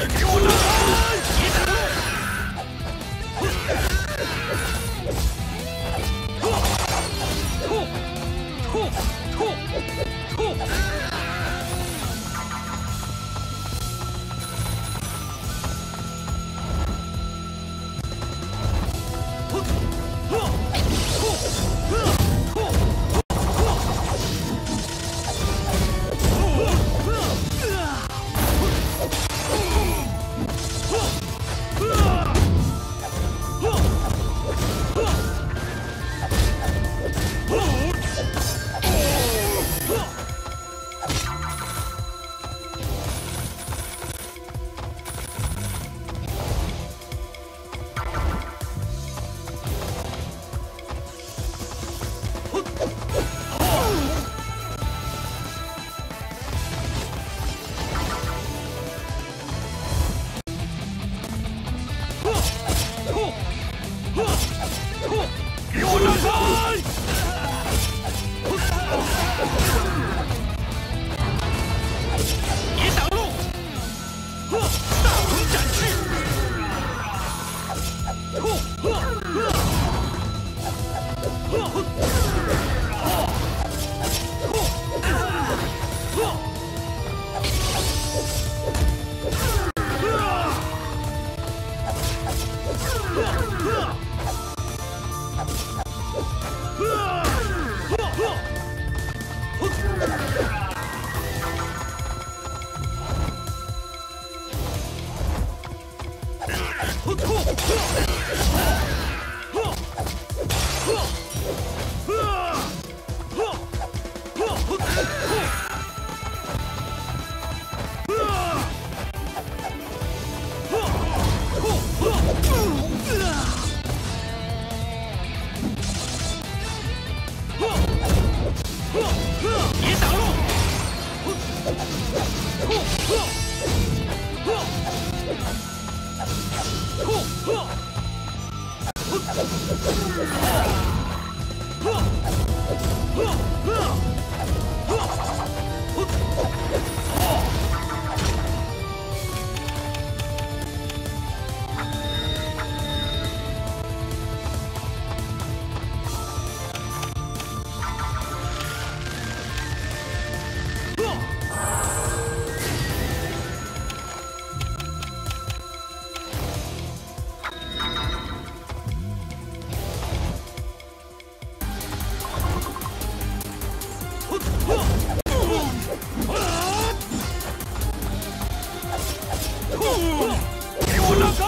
给我拿开！别挡路！ 给我让开！别挡路！大鹏展翅！别挡路！给我让开！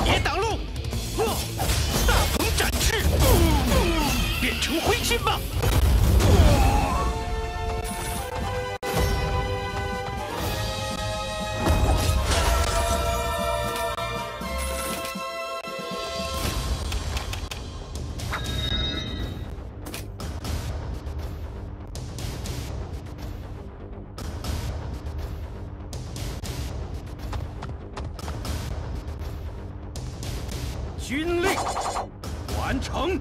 别挡路！大鹏展翅，变成灰烬吧！军令完成。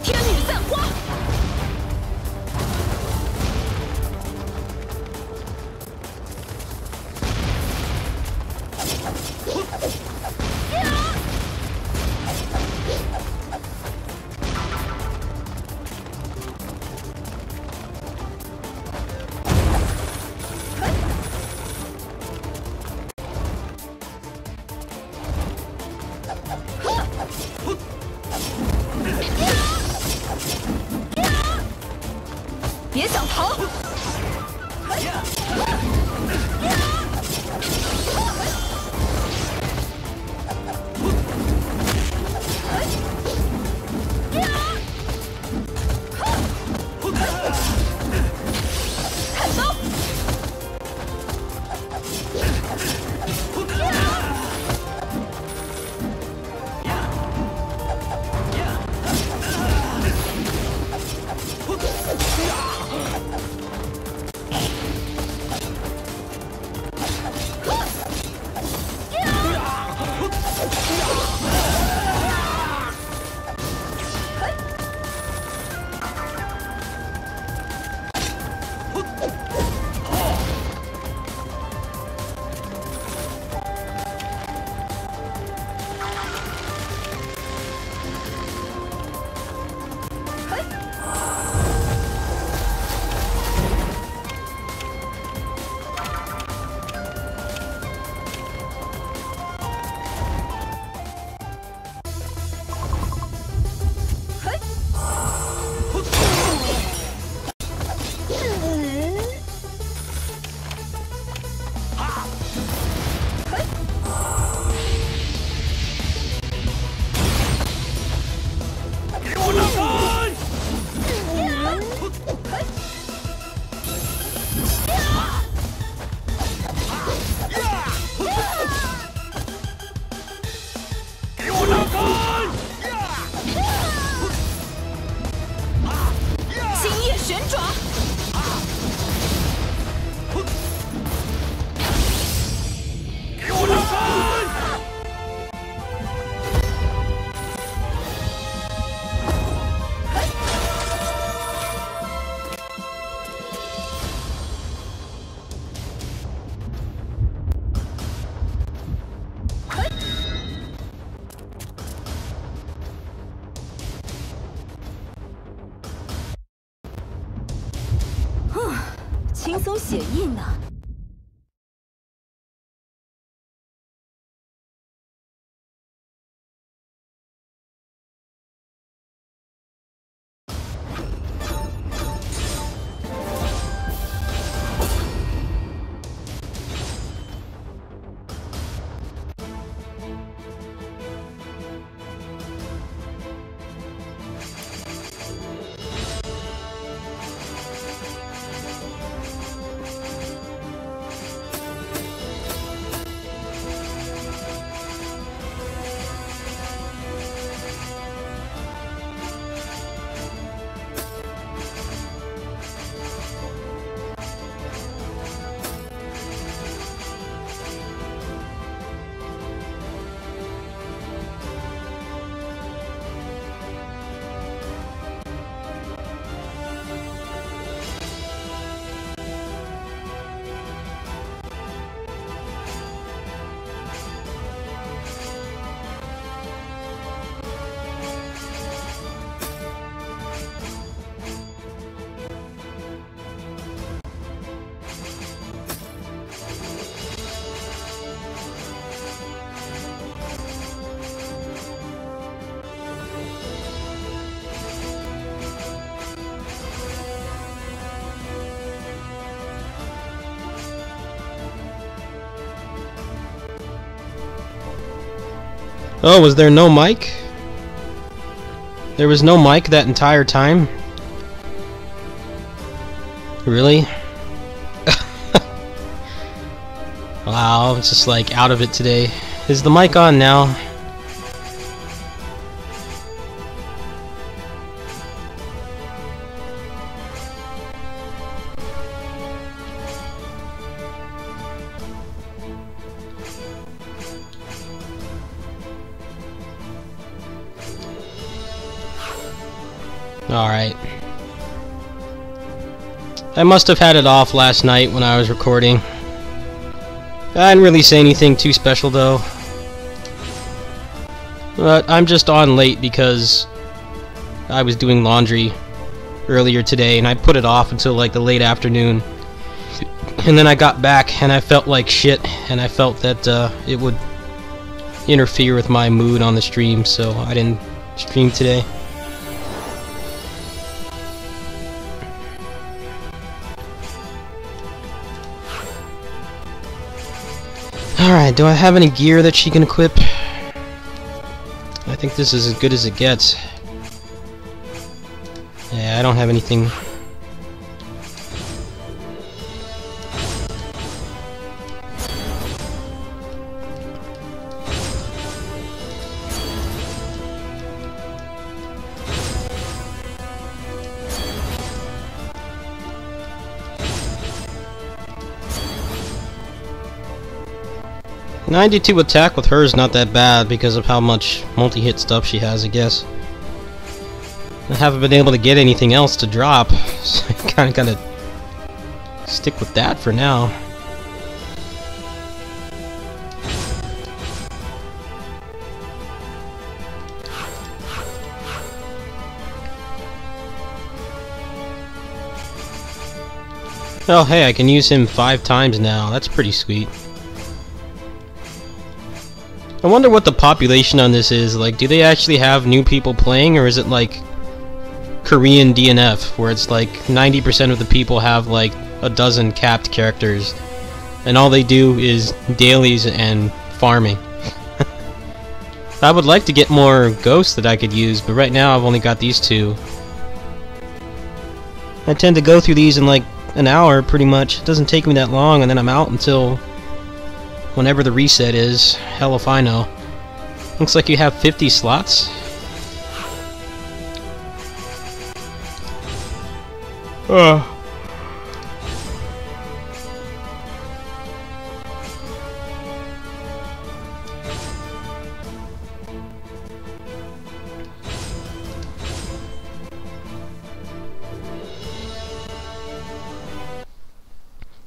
天女散花。 别想逃！砍刀！旋爪，给我让开！轻松写意呢。Oh, was there no mic? There was no mic that entire time? Really? Wow, I'm just like out of it today. Is the mic on now? Alright. I must have had it off last night when I was recording. I didn't really say anything too special though. But I'm just on late because I was doing laundry earlier today and I put it off until like the late afternoon. And then I got back and I felt like shit and I felt that it would interfere with my mood on the stream, so I didn't stream today. Alright, do I have any gear that she can equip? I think this is as good as it gets. Yeah, I don't have anything. .92 attack with her is not that bad because of how much multi-hit stuff she has, I guess. I haven't been able to get anything else to drop, so I kinda gotta stick with that for now. Oh hey, I can use him 5 times now, that's pretty sweet. I wonder what the population on this is. Like, do they actually have new people playing, or is it like Korean DNF, where it's like 90% of the people have like a dozen capped characters, and all they do is dailies and farming? I would like to get more ghosts that I could use, but right now I've only got these 2. I tend to go through these in like an hour, pretty much. It doesn't take me that long, and then I'm out until whenever the reset is. Hell if I know. Looks like you have 50 slots.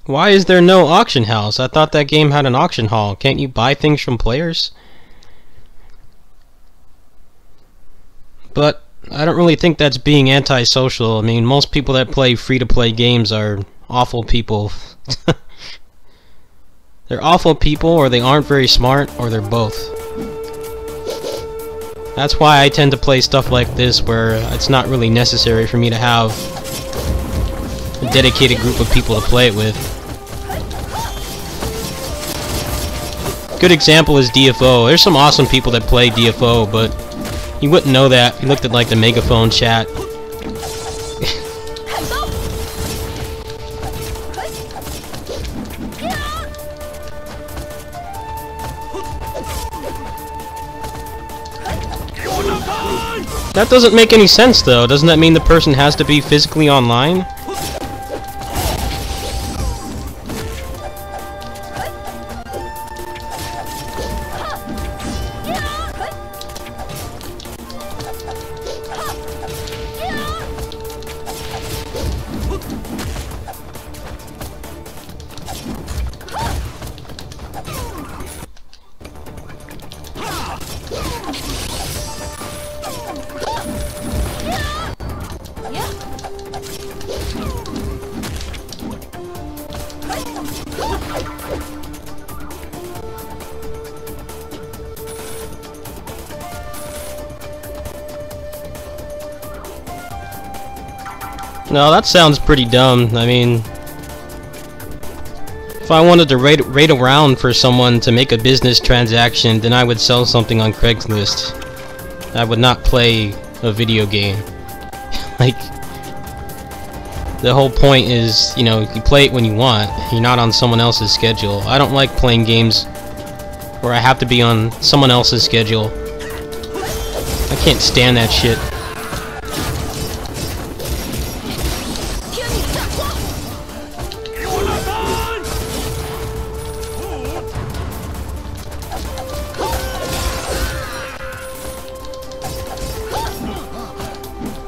Why is there no auction house? I thought that game had an auction hall. Can't you buy things from players? But I don't really think that's being antisocial. I mean, most people that play free-to-play games are awful people. They're awful people, or they aren't very smart, or they're both. That's why I tend to play stuff like this, where it's not really necessary for me to have a dedicated group of people to play it with. Good example is DFO. There's some awesome people that play DFO, but you wouldn't know that if you looked at like the megaphone chat. That doesn't make any sense though. Doesn't that mean the person has to be physically online? No, that sounds pretty dumb. I mean, If I wanted to raid around for someone to make a business transaction, then I would sell something on Craigslist. I would not play a video game. Like, the whole point is, you know, you play it when you want. You're not on someone else's schedule. I don't like playing games where I have to be on someone else's schedule. I can't stand that shit.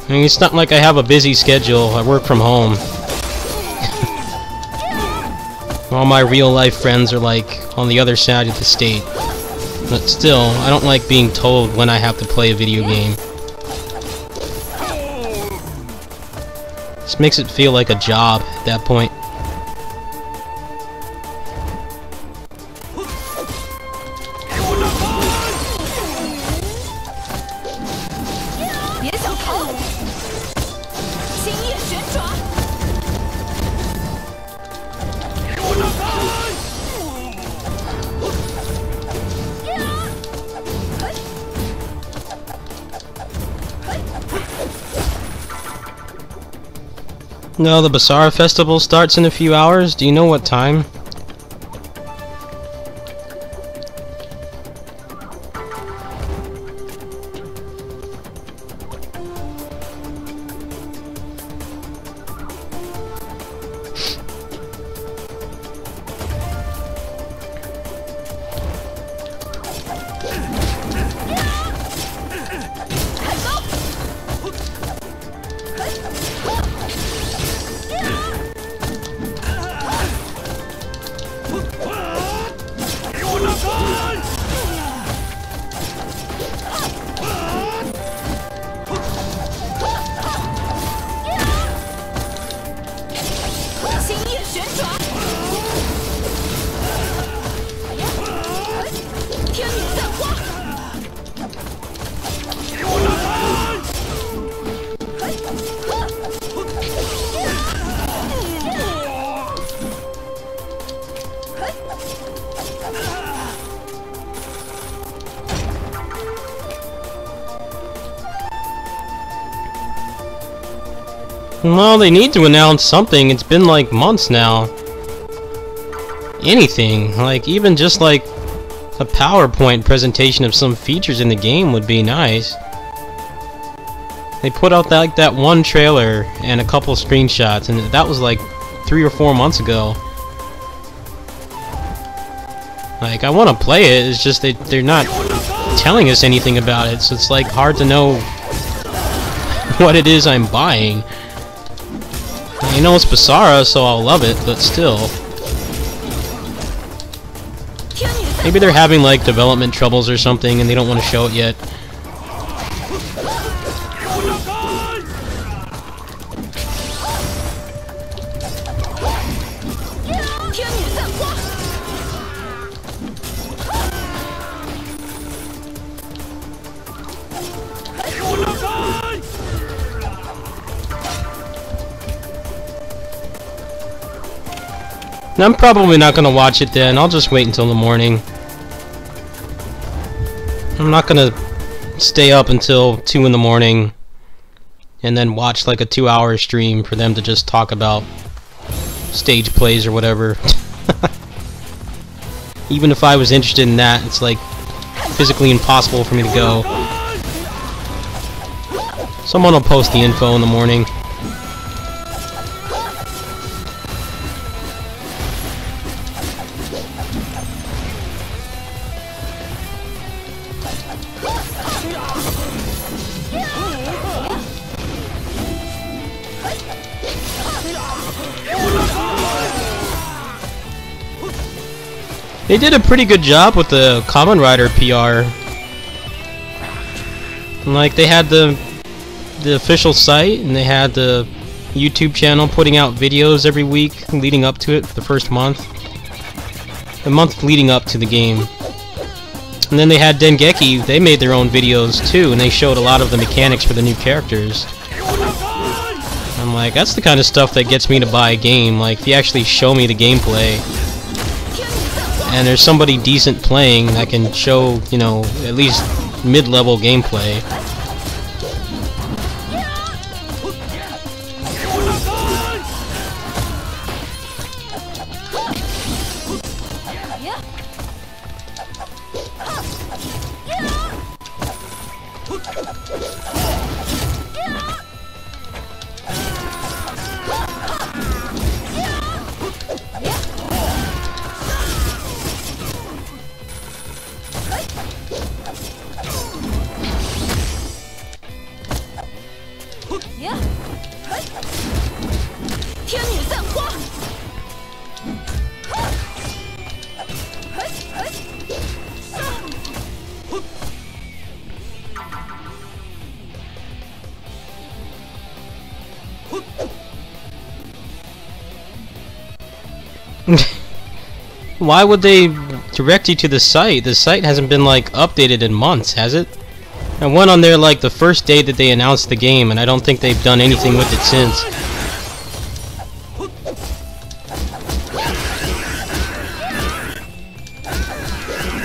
I mean, it's not like I have a busy schedule. I work from home. All my real-life friends are, like, on the other side of the state. But still, I don't like being told when I have to play a video game. This makes it feel like a job at that point. No, the Bazaar Festival starts in a few hours. Do you know what time? Well, they need to announce something. It's been like months now. Anything. Like, even just like a PowerPoint presentation of some features in the game would be nice. They put out that one trailer and a couple screenshots, and that was like 3 or 4 months ago. Like, I want to play it, it's just they're not telling us anything about it, so it's like hard to know what it is I'm buying. I know it's Bazaar, so I'll love it, but still. Maybe they're having like development troubles or something and they don't want to show it yet. I'm probably not gonna watch it then. I'll just wait until the morning. I'm not gonna stay up until 2 in the morning and then watch like a 2-hour stream for them to just talk about stage plays or whatever. Even if I was interested in that, it's like physically impossible for me to go. Someone will post the info in the morning. They did a pretty good job with the Kamen Rider PR. Like, they had the official site, and they had the YouTube channel putting out videos every week leading up to it for the first month. The month leading up to the game. And then they had Dengeki, they made their own videos too, and they showed a lot of the mechanics for the new characters. I'm like, that's the kind of stuff that gets me to buy a game. Like, if you actually show me the gameplay, and there's somebody decent playing that can show, you know, at least mid-level gameplay. Why would they direct you to the site? The site hasn't been like updated in months, has it? I went on there like the first day that they announced the game, and I don't think they've done anything with it since.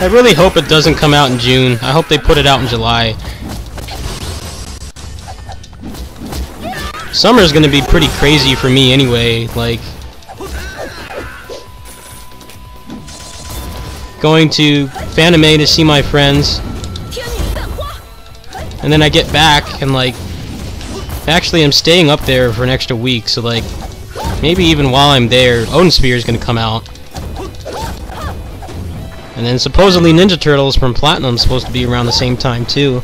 I really hope it doesn't come out in June. I hope they put it out in July. Summer's gonna be pretty crazy for me anyway, like going to Fanime to see my friends, and then I get back and like actually I'm staying up there for an extra week, so like maybe even while I'm there Odin Sphere is gonna come out, and then supposedly Ninja Turtles from Platinum is supposed to be around the same time too.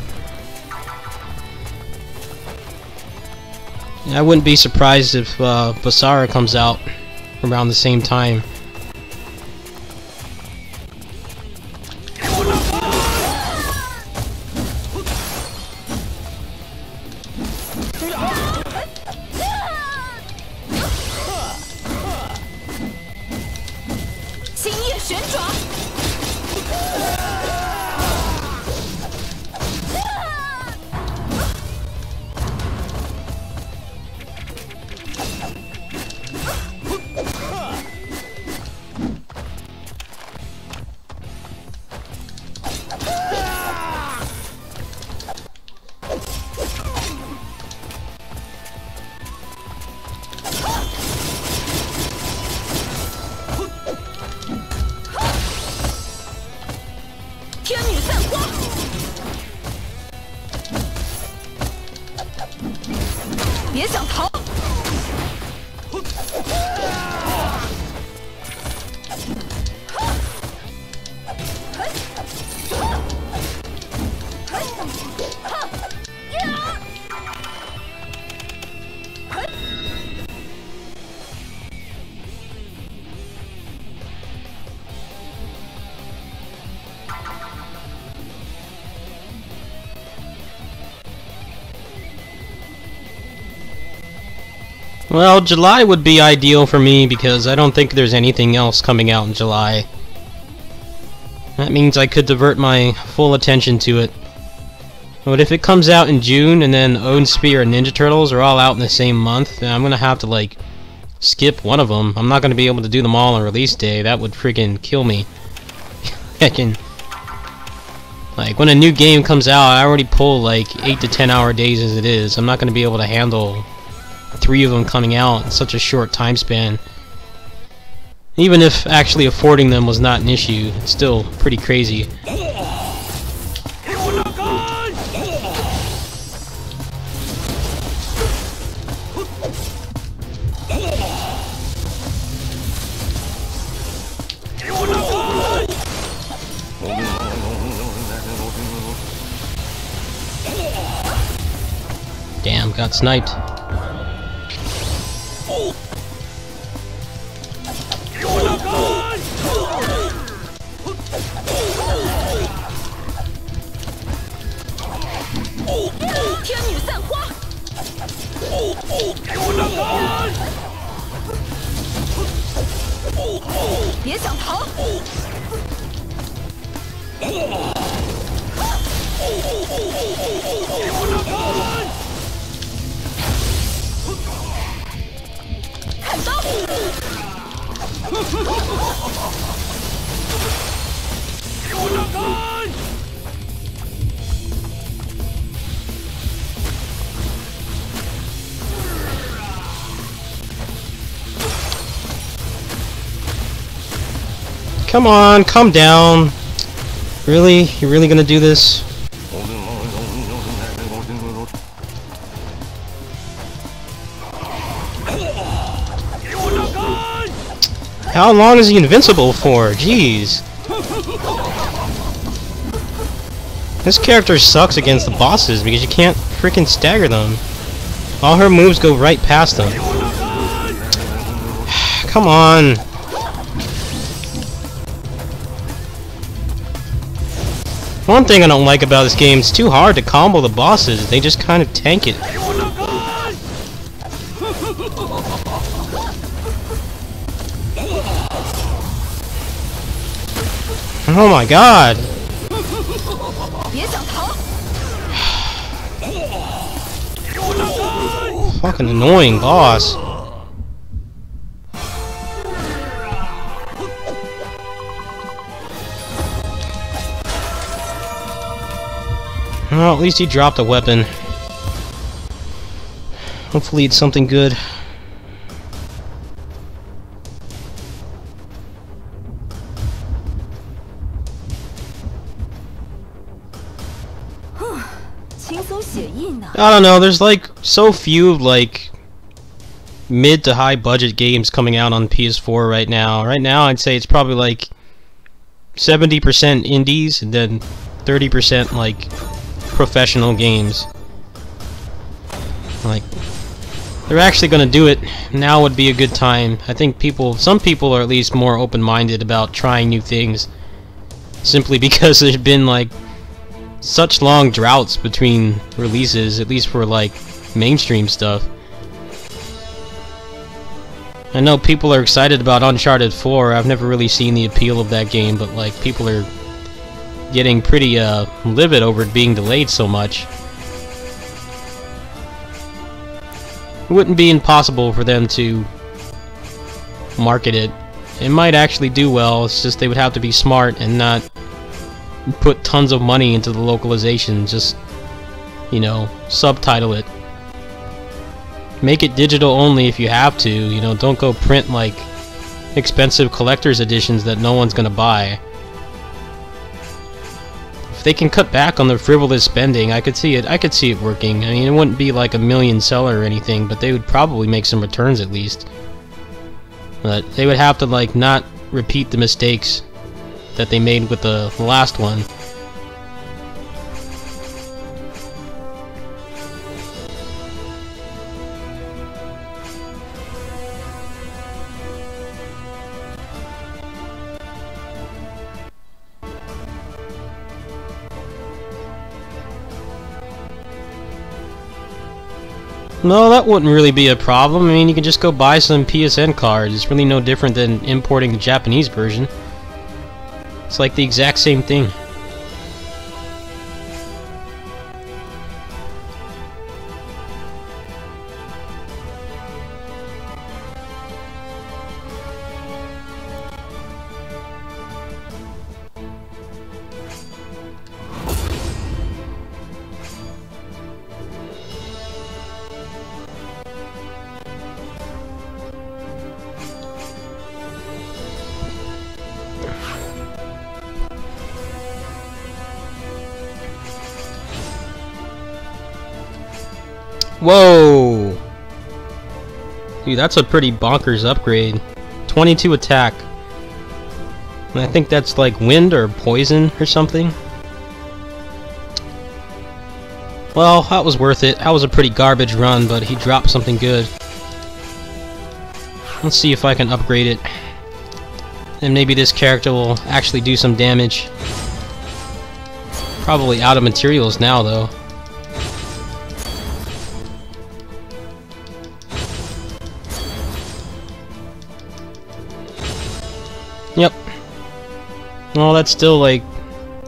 I wouldn't be surprised if Basara comes out around the same time. Well, July would be ideal for me because I don't think there's anything else coming out in July. That means I could divert my full attention to it. But if it comes out in June and then Odin Sphere and Ninja Turtles are all out in the same month, then I'm gonna have to like skip one of them. I'm not gonna be able to do them all on release day. That would freaking kill me. Like when a new game comes out, I already pull like 8 to 10 hour days as it is. I'm not gonna be able to handle 3 of them coming out in such a short time span. Even if actually affording them was not an issue, it's still pretty crazy. Damn, got sniped. Come on, calm down. Really? You're really gonna do this? How long is he invincible for? Jeez. This character sucks against the bosses because you can't freaking stagger them. All her moves go right past them. Come on. One thing I don't like about this game, it's too hard to combo the bosses. They just kind of tank it. Oh my god. Fucking annoying boss. Well, at least he dropped a weapon. Hopefully it's something good. I don't know, there's like so few like mid to high budget games coming out on PS4 right now. Right now I'd say it's probably like 70% indies and then 30% like professional games. Like, they're actually gonna do it. Now would be a good time. I think some people are at least more open-minded about trying new things, simply because there's been like such long droughts between releases, at least for like mainstream stuff. I know people are excited about Uncharted 4. I've never really seen the appeal of that game, but like people are getting pretty livid over it being delayed so much. It wouldn't be impossible for them to market it. It might actually do well, it's just they would have to be smart and not put tons of money into the localization. Just, you know, subtitle it. Make it digital only if you have to, you know, don't go print like expensive collector's editions that no one's gonna buy. If they can cut back on the frivolous spending, I could see it working. I mean, it wouldn't be like a million seller or anything, but they would probably make some returns at least. But they would have to like not repeat the mistakes that they made with the last one. No, that wouldn't really be a problem. I mean, you can just go buy some PSN cards. It's really no different than importing the Japanese version. It's like the exact same thing. Whoa! Dude, that's a pretty bonkers upgrade. 22 attack. And I think that's like wind or poison or something. Well, that was worth it. That was a pretty garbage run, but he dropped something good. Let's see if I can upgrade it. And maybe this character will actually do some damage. Probably out of materials now, though. Yep. Well, that's still like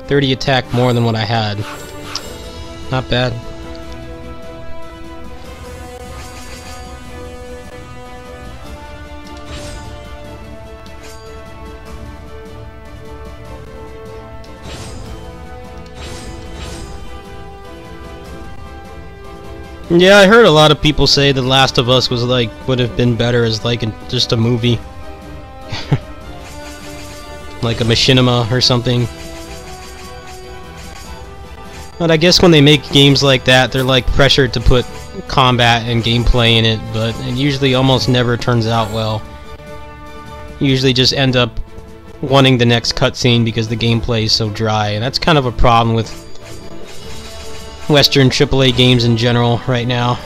30 attack more than what I had. Not bad. Yeah, I heard a lot of people say The Last of Us was like would have been better as like just a movie. like a machinima or something. But I guess when they make games like that, they're like pressured to put combat and gameplay in it, but it usually almost never turns out well. You usually just end up wanting the next cutscene because the gameplay is so dry, and that's kind of a problem with Western AAA games in general right now.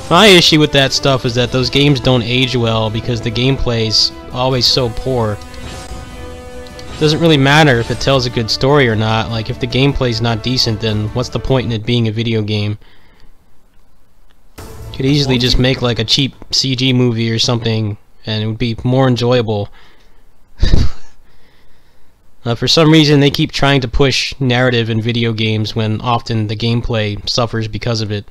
My issue with that stuff is that those games don't age well because the gameplay is always so poor. It doesn't really matter if it tells a good story or not. Like, if the gameplay's not decent, then what's the point in it being a video game? You could easily just make like a cheap CG movie or something and it would be more enjoyable. For some reason they keep trying to push narrative in video games when often the gameplay suffers because of it.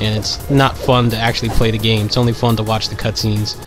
And it's not fun to actually play the game, it's only fun to watch the cutscenes.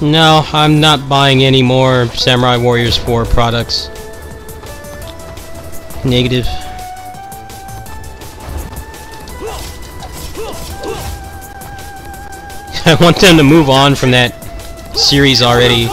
No, I'm not buying any more Samurai Warriors 4 products. Negative. I want them to move on from that series already.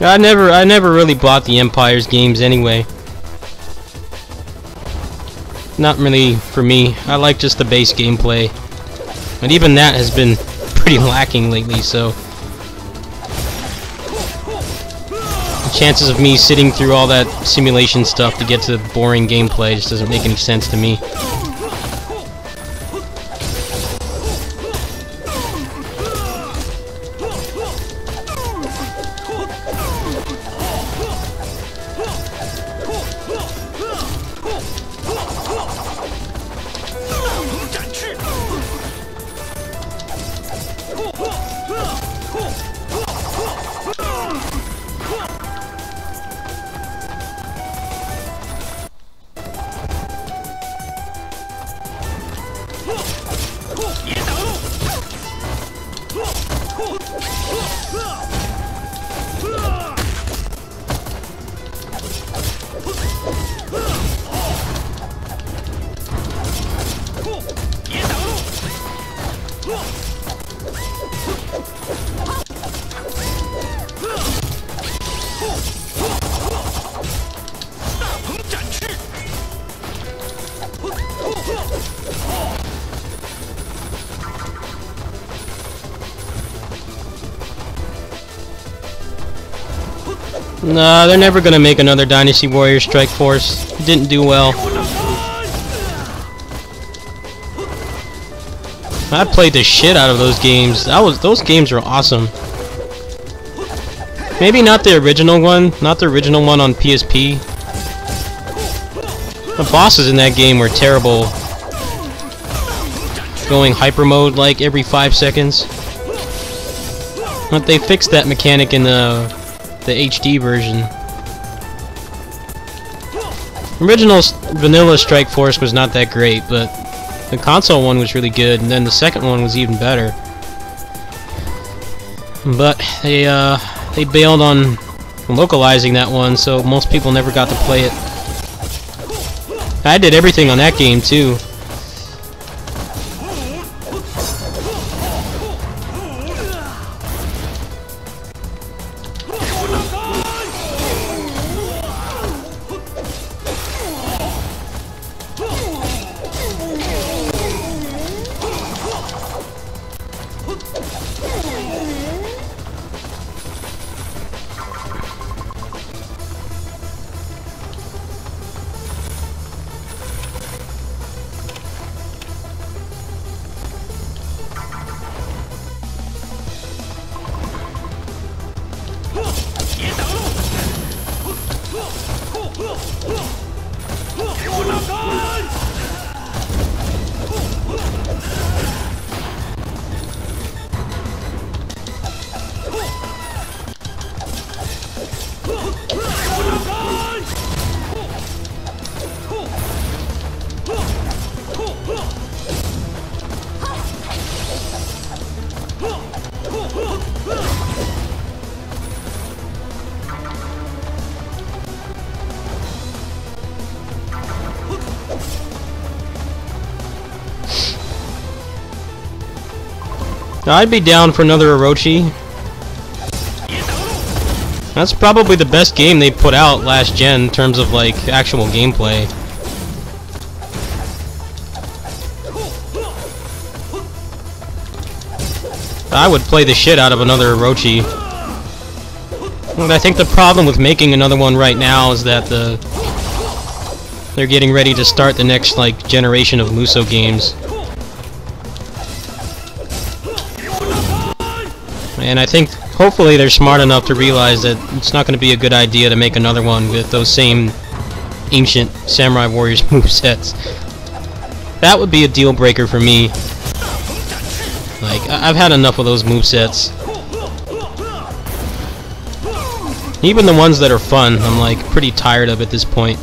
I never really bought the Empire's games anyway. Not really for me. I like just the base gameplay. And even that has been pretty lacking lately, so the chances of me sitting through all that simulation stuff to get to boring gameplay just doesn't make any sense to me. Nah, they're never gonna make another Dynasty Warriors Strike Force. It didn't do well. I played the shit out of those games. Those games were awesome. Maybe not the original one, on PSP. The bosses in that game were terrible. Going hyper mode like every 5 seconds. But they fixed that mechanic in the HD version. Original vanilla Strike Force was not that great, but the console one was really good, and then the second one was even better. But they bailed on localizing that one, so most people never got to play it. I did everything on that game too. I'd be down for another Orochi. That's probably the best game they put out last gen in terms of like actual gameplay. I would play the shit out of another Orochi. And I think the problem with making another one right now is that they're getting ready to start the next like generation of Muso games. And I think hopefully they're smart enough to realize that it's not going to be a good idea to make another one with those same ancient Samurai Warriors movesets. That would be a deal breaker for me. Like, I've had enough of those movesets. Even the ones that are fun, I'm like pretty tired of at this point.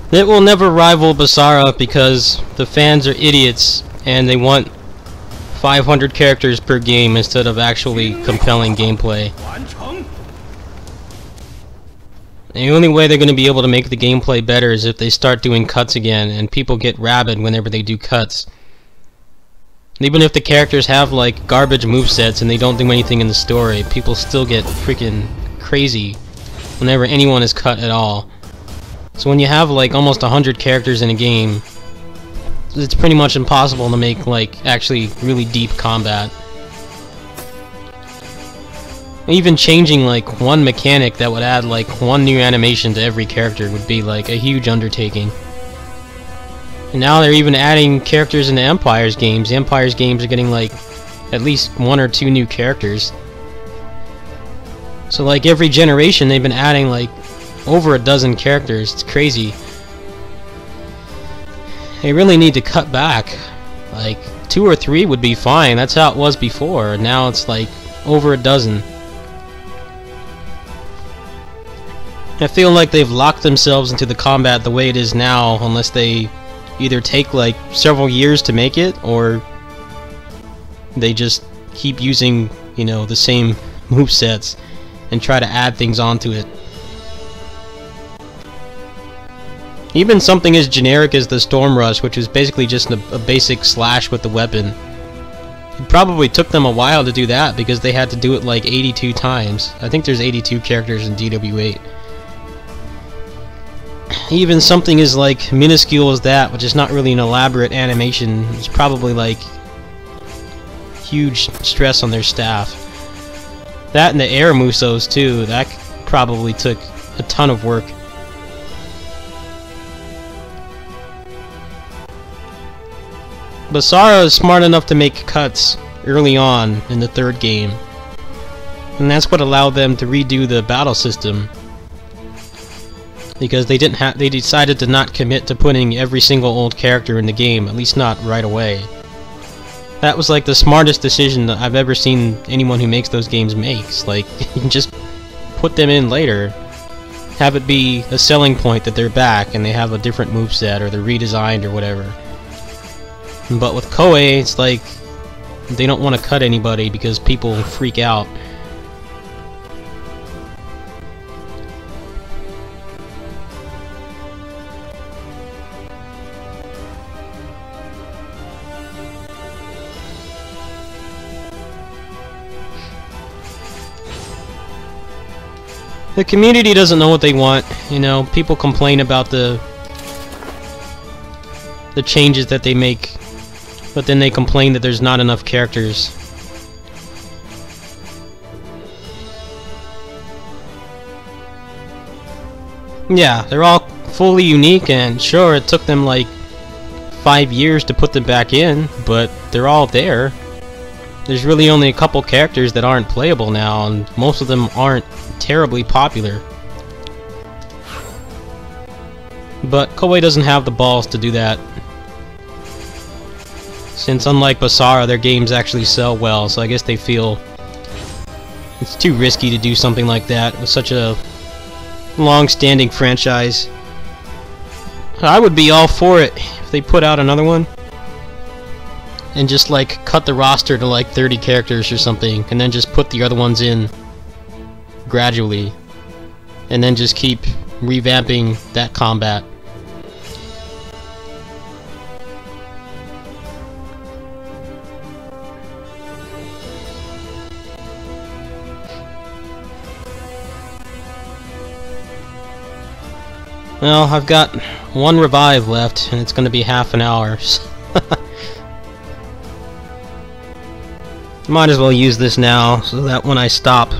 It will never rival Basara because the fans are idiots and they want 500 characters per game instead of actually compelling gameplay. The only way they're going to be able to make the gameplay better is if they start doing cuts again and people get rabid whenever they do cuts. Even if the characters have like garbage movesets and they don't do anything in the story, people still get freaking crazy whenever anyone is cut at all. So when you have like almost 100 characters in a game, it's pretty much impossible to make like actually really deep combat. Even changing like one mechanic that would add like one new animation to every character would be like a huge undertaking. And now they're even adding characters into Empire's games. Empire's games are getting like at least 1 or 2 new characters. So like every generation they've been adding like over a dozen characters. It's crazy. They really need to cut back. Like 2 or 3 would be fine. That's how it was before. Now it's like over a dozen. I feel like they've locked themselves into the combat the way it is now, unless they either take like several years to make it, or they just keep using, you know, the same movesets and try to add things onto it. Even something as generic as the Storm Rush, which is basically just a basic slash with the weapon. It probably took them a while to do that because they had to do it like 82 times. I think there's 82 characters in DW8. Even something as like minuscule as that, which is not really an elaborate animation, is probably like huge stress on their staff. That and the air Musos too, that probably took a ton of work. Basara is smart enough to make cuts early on in the 3rd game, and that's what allowed them to redo the battle system, because they decided to not commit to putting every single old character in the game, at least not right away. That was like the smartest decision that I've ever seen anyone who makes those games makes. Like, you can just put them in later, have it be a selling point that they're back and they have a different moveset or they're redesigned or whatever. But with Koei, it's like they don't want to cut anybody because people freak out. The community doesn't know what they want, you know. People complain about the changes that they make But then they complain that there's not enough characters. Yeah, they're all fully unique, and sure, it took them like 5 years to put them back in, but they're all there. There's really only a couple characters that aren't playable now, and most of them aren't terribly popular. But Koei doesn't have the balls to do that. Since unlike Basara, their games actually sell well, so I guess they feel it's too risky to do something like that with such a long-standing franchise. I would be all for it if they put out another one and just like cut the roster to like 30 characters or something, and then just put the other ones in gradually, and then just keep revamping that combat. Well, I've got one revive left, and it's going to be half an hour. Might as well use this now, so that when I stop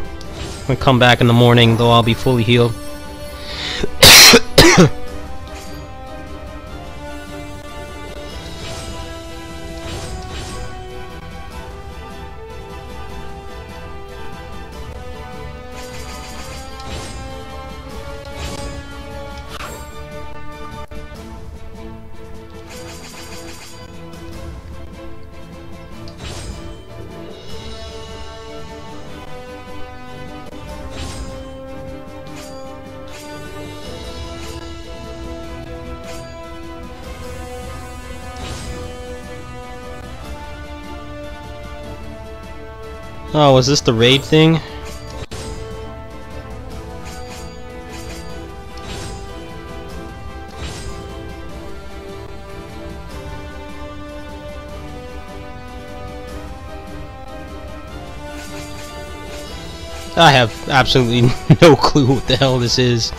and come back in the morning, though I'll be fully healed. Oh, was this the raid thing? I have absolutely no clue what the hell this is.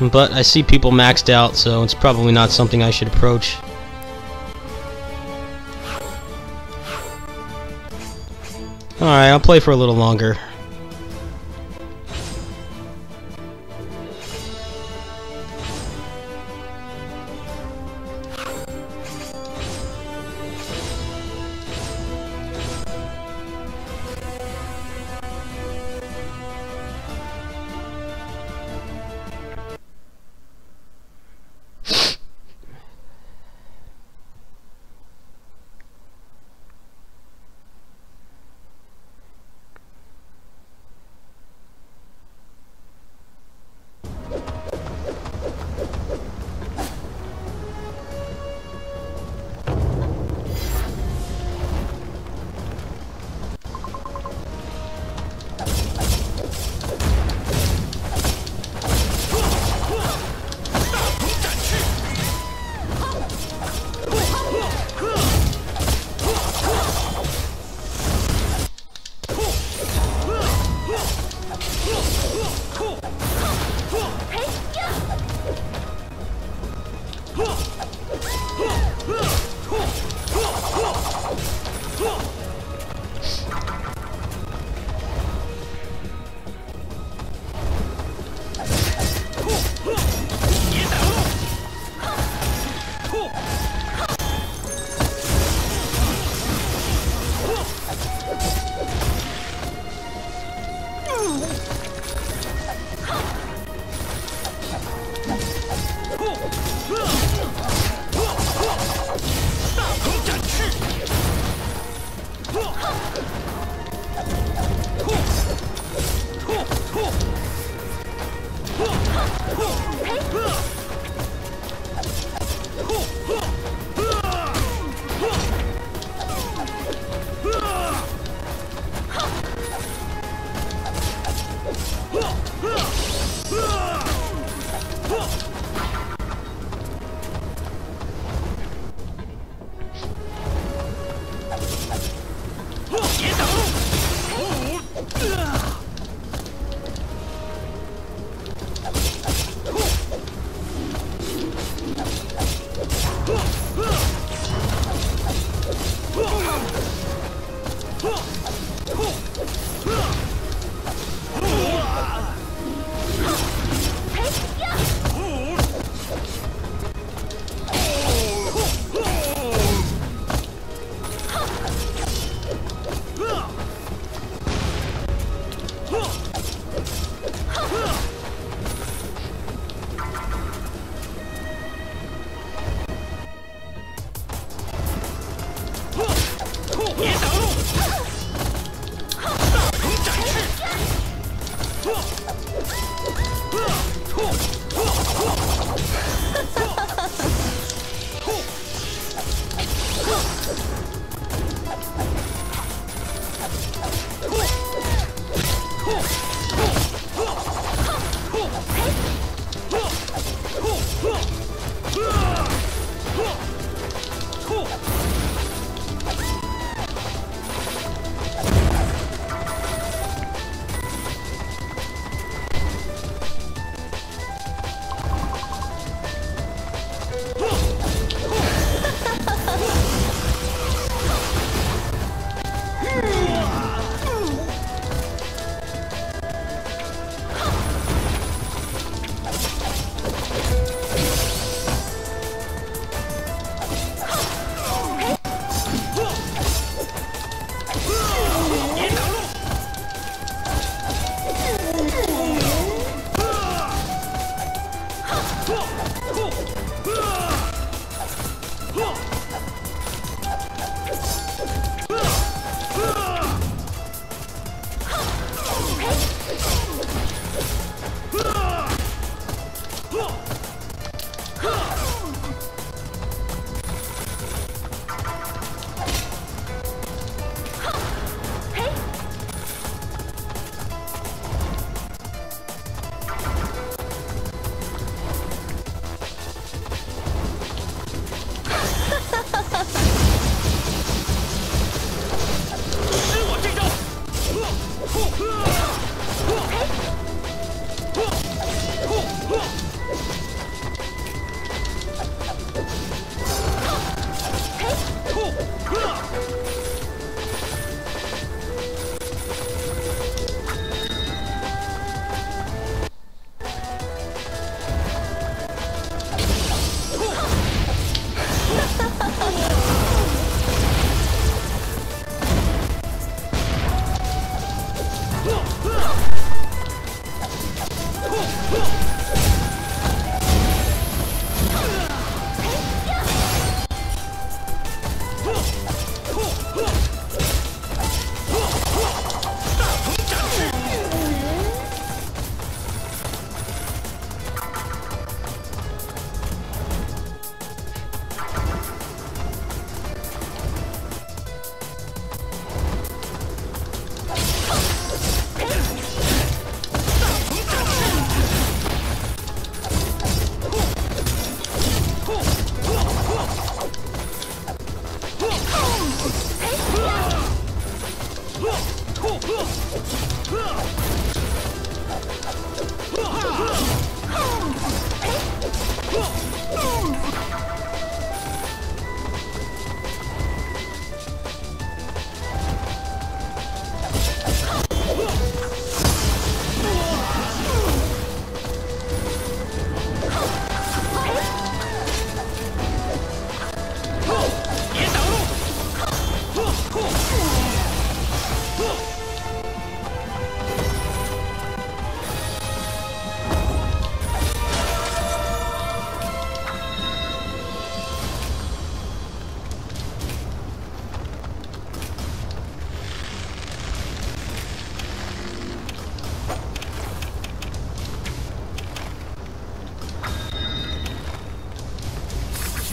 But I see people maxed out, so it's probably not something I should approach. Alright, I'll play for a little longer.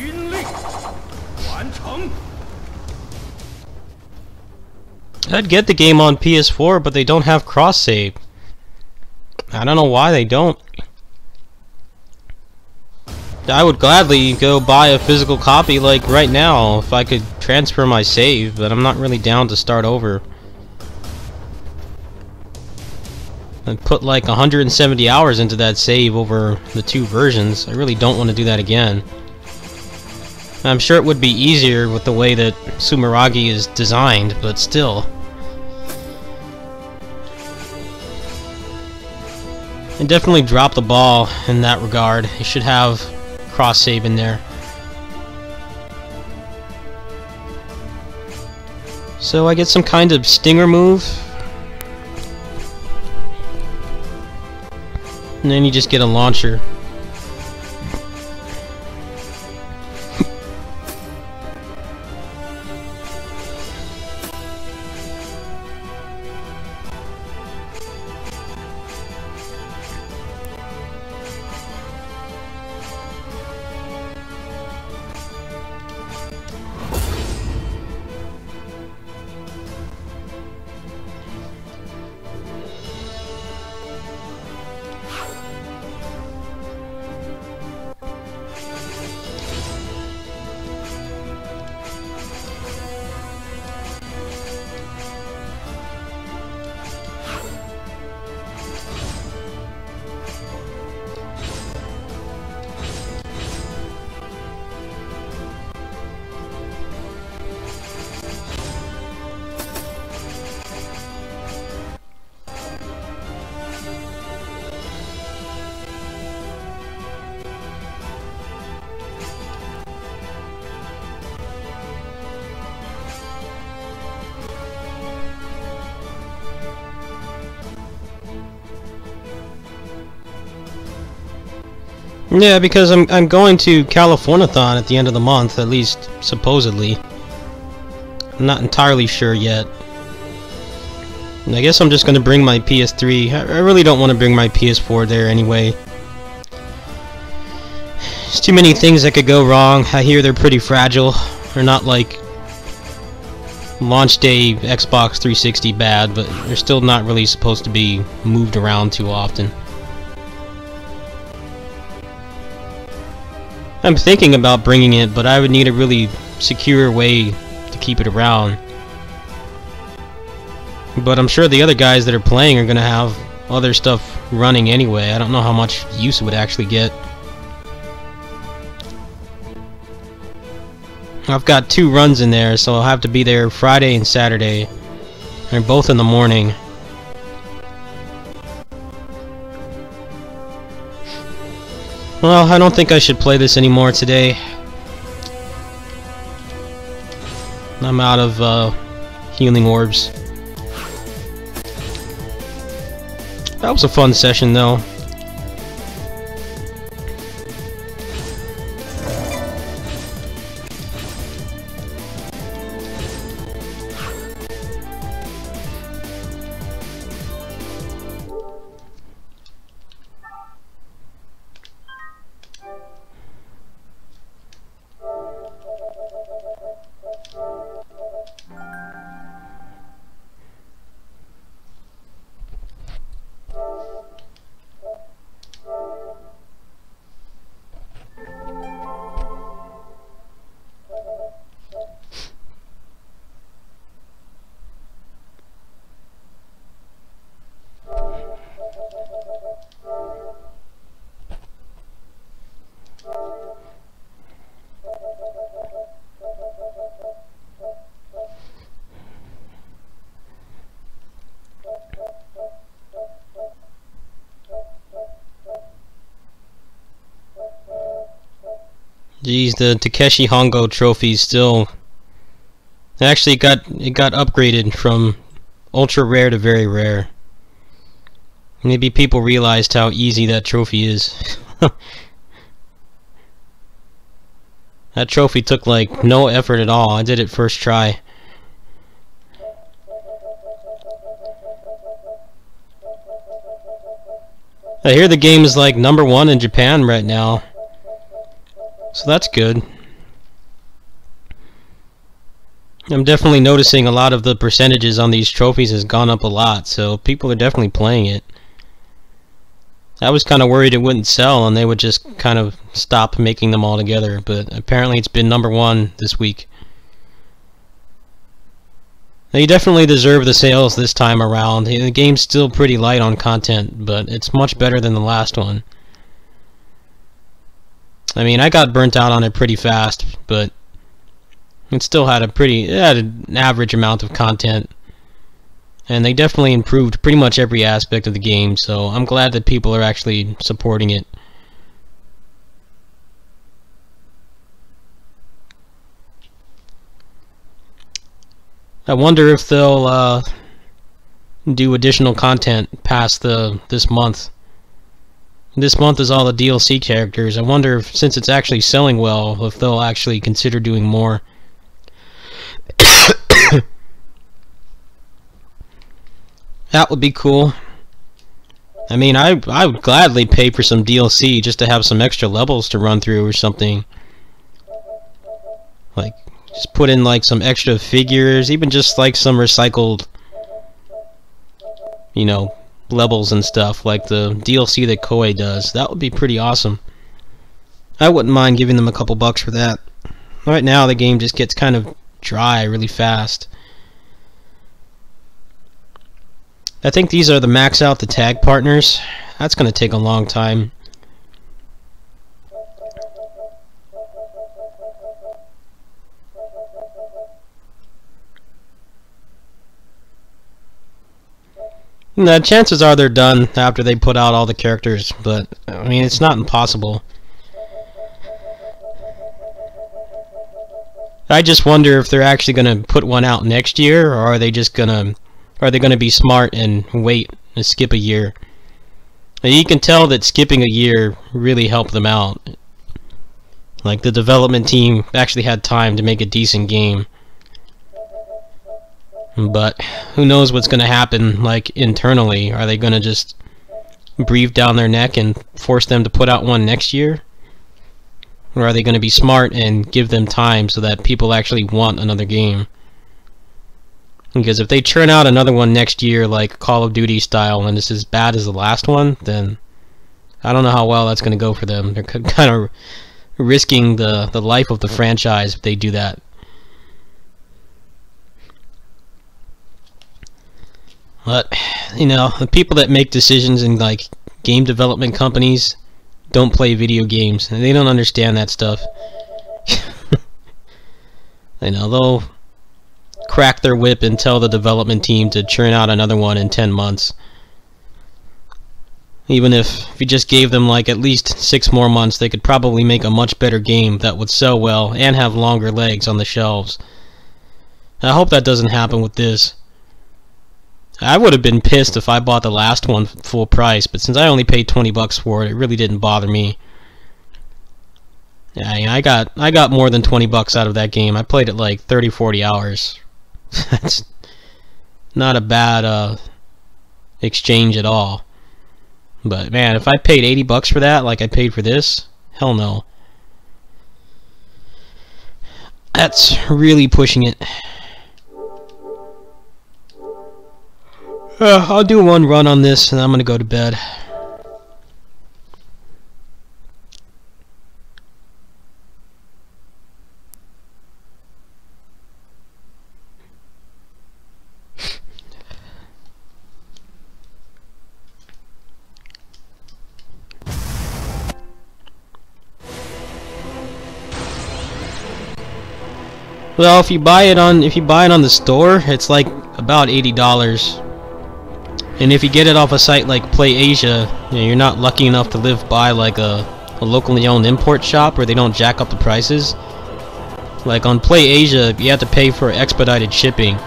军令完成。 I'd get the game on PS4, but they don't have cross-save. I don't know why they don't. I would gladly go buy a physical copy like right now if I could transfer my save, but I'm not really down to start over. I put like 170 hours into that save over the two versions. I really don't want to do that again. I'm sure it would be easier with the way that Sumeragi is designed, but still. I definitely dropped the ball in that regard. You should have cross-save in there. So I get some kind of stinger move. And then you just get a launcher. Yeah, because I'm going to Californiathon at the end of the month, at least supposedly. I'm not entirely sure yet. And I guess I'm just going to bring my PS3. I really don't want to bring my PS4 there anyway. There's too many things that could go wrong. I hear they're pretty fragile. They're not like launch day Xbox 360 bad, but they're still not really supposed to be moved around too often. I'm thinking about bringing it, but I would need a really secure way to keep it around. But I'm sure the other guys that are playing are going to have other stuff running anyway. I don't know how much use it would actually get. I've got 2 runs in there, so I'll have to be there Friday and Saturday. They're both in the morning. Well, I don't think I should play this anymore today. I'm out of healing orbs. That was a fun session though. Geez, the Takeshi Hongo trophy still actually got upgraded from ultra rare to very rare. Maybe people realized how easy that trophy is. That trophy took like no effort at all. I did it first try. I hear the game is like #1 in Japan right now. So that's good. I'm definitely noticing a lot of the percentages on these trophies has gone up a lot, so people are definitely playing it. I was kind of worried it wouldn't sell and they would just kind of stop making them altogether, but apparently it's been #1 this week. Now, you definitely deserve the sales this time around. The game's still pretty light on content, but it's much better than the last one. I mean, I got burnt out on it pretty fast, but it still had it had an average amount of content. And they definitely improved pretty much every aspect of the game, so I'm glad that people are actually supporting it. I wonder if they'll do additional content past this month. This month is all the DLC characters. I wonder if, since it's actually selling well, if they'll actually consider doing more. That would be cool. I mean, I would gladly pay for some DLC just to have some extra levels to run through or something. Like, just put in like some extra figures, even just like some recycled, you know, levels and stuff, like the DLC that Koei does. That would be pretty awesome. I wouldn't mind giving them a couple bucks for that. Right now, the game just gets kind of dry really fast. I think these are the max out the tag partners. That's going to take a long time. Now, chances are they're done after they put out all the characters, but I mean, it's not impossible. I just wonder if they're actually going to put one out next year, or are they just going to... Are they going to be smart and wait and skip a year? Now, you can tell that skipping a year really helped them out. Like, the development team actually had time to make a decent game. But who knows what's going to happen, like, internally? Are they going to just breathe down their neck and force them to put out one next year? Or are they going to be smart and give them time so that people actually want another game? Because if they churn out another one next year, like Call of Duty style, and it's as bad as the last one, then I don't know how well that's going to go for them. They're kind of risking the life of the franchise if they do that. But, you know, the people that make decisions in, like, game development companies don't play video games, and they don't understand that stuff. You know, they'll crack their whip and tell the development team to churn out another one in 10 months. Even if you just gave them like at least 6 more months, they could probably make a much better game that would sell well and have longer legs on the shelves. I hope that doesn't happen with this. I would have been pissed if I bought the last one full price, but since I only paid 20 bucks for it, it really didn't bother me. Yeah, I got more than 20 bucks out of that game. I played it like 30-40 hours. That's not a bad exchange at all. But man, if I paid 80 bucks for that like I paid for this, hell no. That's really pushing it. I'll do one run on this and I'm gonna go to bed. Well, if you buy it on the store, it's like about $80. And if you get it off a site like Play Asia, you know, you're not lucky enough to live by like a locally owned import shop where they don't jack up the prices. Like on Play Asia, you have to pay for expedited shipping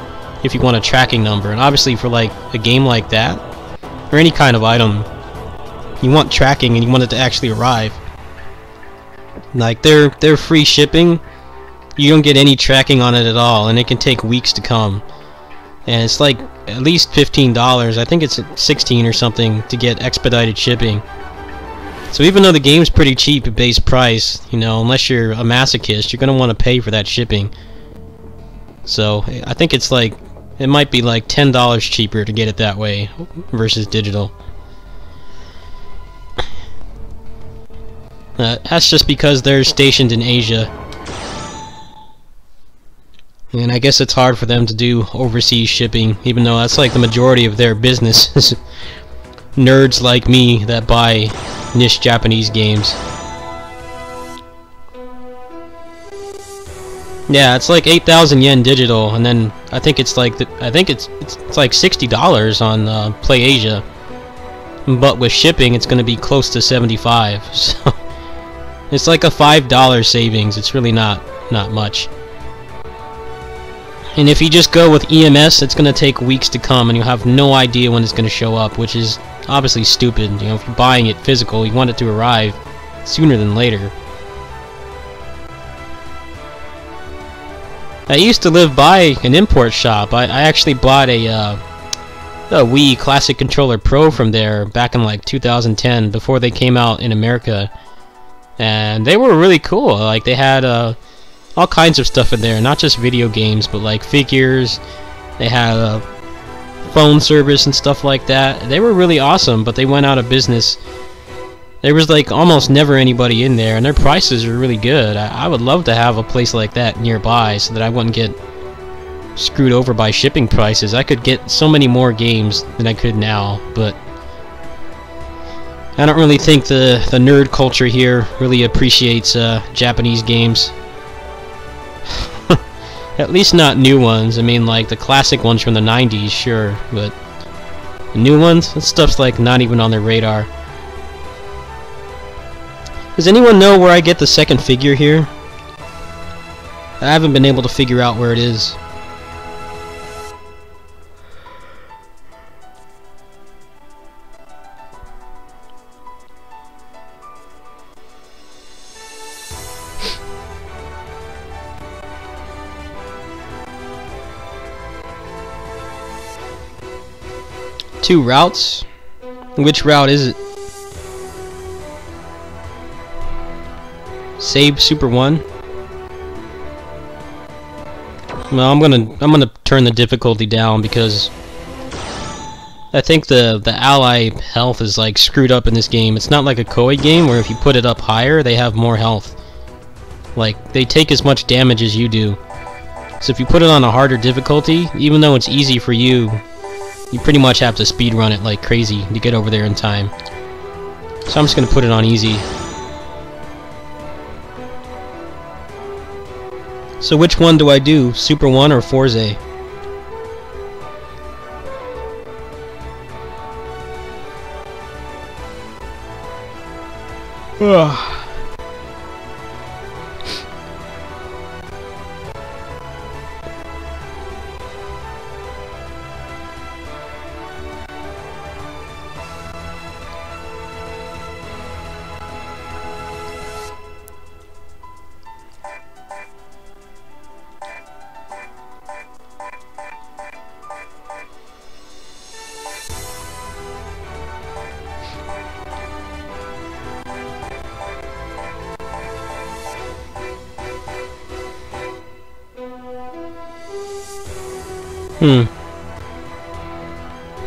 if you want a tracking number. And obviously for like a game like that, or any kind of item, you want tracking and you want it to actually arrive. Like their free shipping, you don't get any tracking on it at all, and it can take weeks to come. And it's like at least $15. I think it's $16 or something to get expedited shipping. So even though the game's pretty cheap at base price, you know, unless you're a masochist, you're gonna want to pay for that shipping. So I think it's like, it might be like $10 cheaper to get it that way versus digital. That's just because they're stationed in Asia. And I guess it's hard for them to do overseas shipping, even though that's like the majority of their business. Nerds like me that buy niche Japanese games. Yeah, it's like 8,000 yen digital, and then I think it's like it's like $60 on PlayAsia. But with shipping, it's going to be close to 75. So it's like a $5 savings. It's really not much. And if you just go with EMS, it's going to take weeks to come, and you'll have no idea when it's going to show up, which is obviously stupid. You know, if you're buying it physical, you want it to arrive sooner than later. I used to live by an import shop. I actually bought a Wii Classic Controller Pro from there back in like 2010, before they came out in America. And they were really cool. Like, they had all kinds of stuff in there, not just video games, but like figures. They had a phone service and stuff like that. They were really awesome, but they went out of business. There was like almost never anybody in there, and their prices were really good. I would love to have a place like that nearby so that I wouldn't get screwed over by shipping prices. I could get so many more games than I could now, but I don't really think the nerd culture here really appreciates Japanese games. At least not new ones. I mean, like the classic ones from the 90s, sure, but the new ones, that stuff's like not even on their radar. Does anyone know where I get the second figure here? I haven't been able to figure out where it is. Two routes? Which route is it? Save Super 1? Well, I'm gonna turn the difficulty down because I think the ally health is like screwed up in this game. It's not like a Koei game where if you put it up higher, they have more health. Like, they take as much damage as you do. So if you put it on a harder difficulty, even though it's easy for you, you pretty much have to speedrun it like crazy to get over there in time. So I'm just gonna put it on easy. So which one do I do? Super 1 or Forza? Ugh.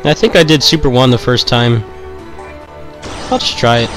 I think I did Super 1 the first time. I'll just try it.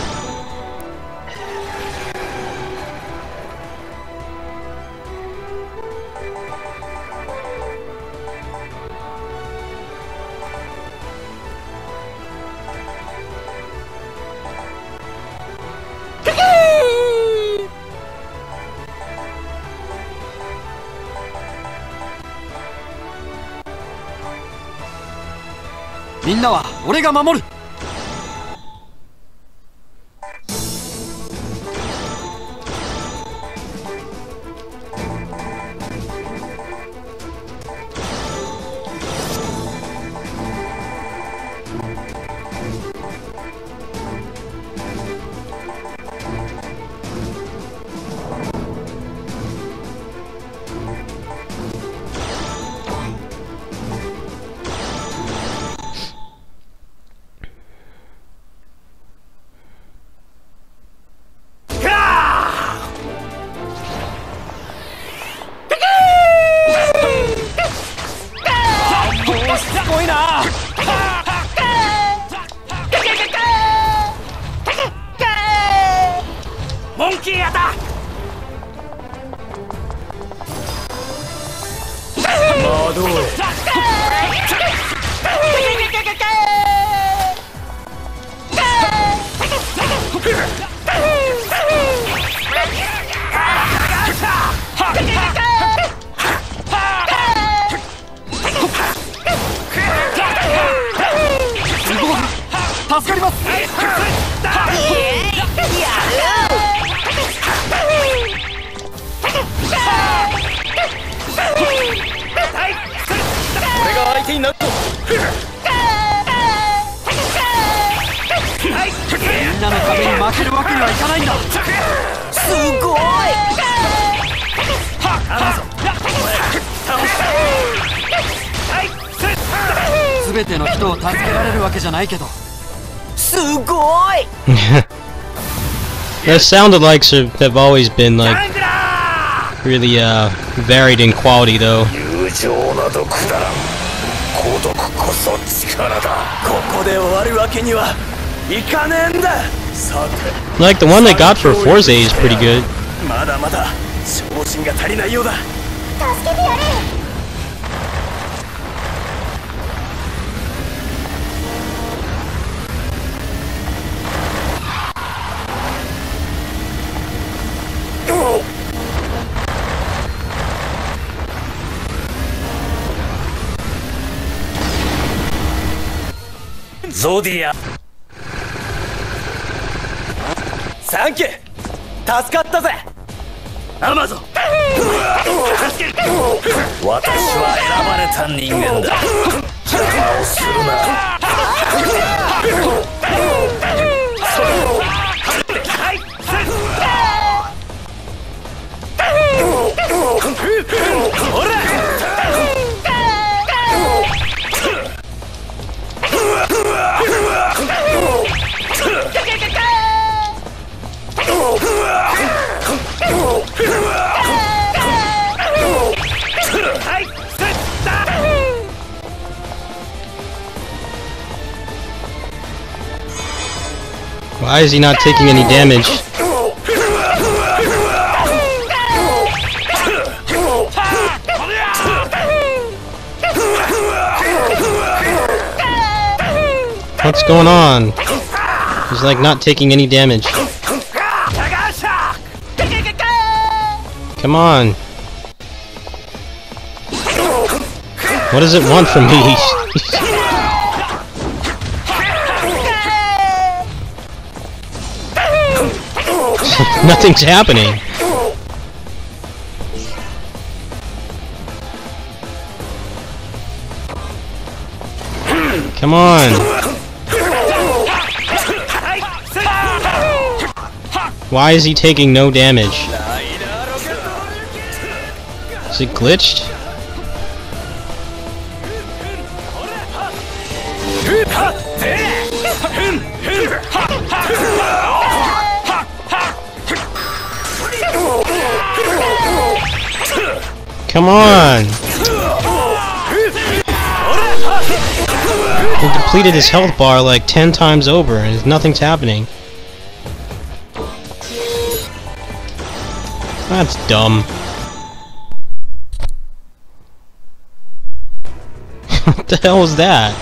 道へ。助かります。俺が相手になると。みんなのために負けるわけにはいかないんだ。すごい。全ての人を助けられるわけじゃないけど。すごい。Their sound alikes have always been like really varied in quality though. 友情などくだらん。孤独こそ力だ。ここで終わるわけにはいかねえんだ。さて。Like the one they got for Forza is pretty good. まだまだ昇進が足りないようだ。助けてやれ。ゾディアサンキュー助かったぜアマゾン私は選ばれた人間だ邪魔をするなほらWhy is he not taking any damage? What's going on? He's like not taking any damage. Come on. What does it want from me? Nothing's happening. Come on. Why is he taking no damage? Is it glitched? Come on! He depleted his health bar like 10 times over and nothing's happening. That's dumb. What the hell was that?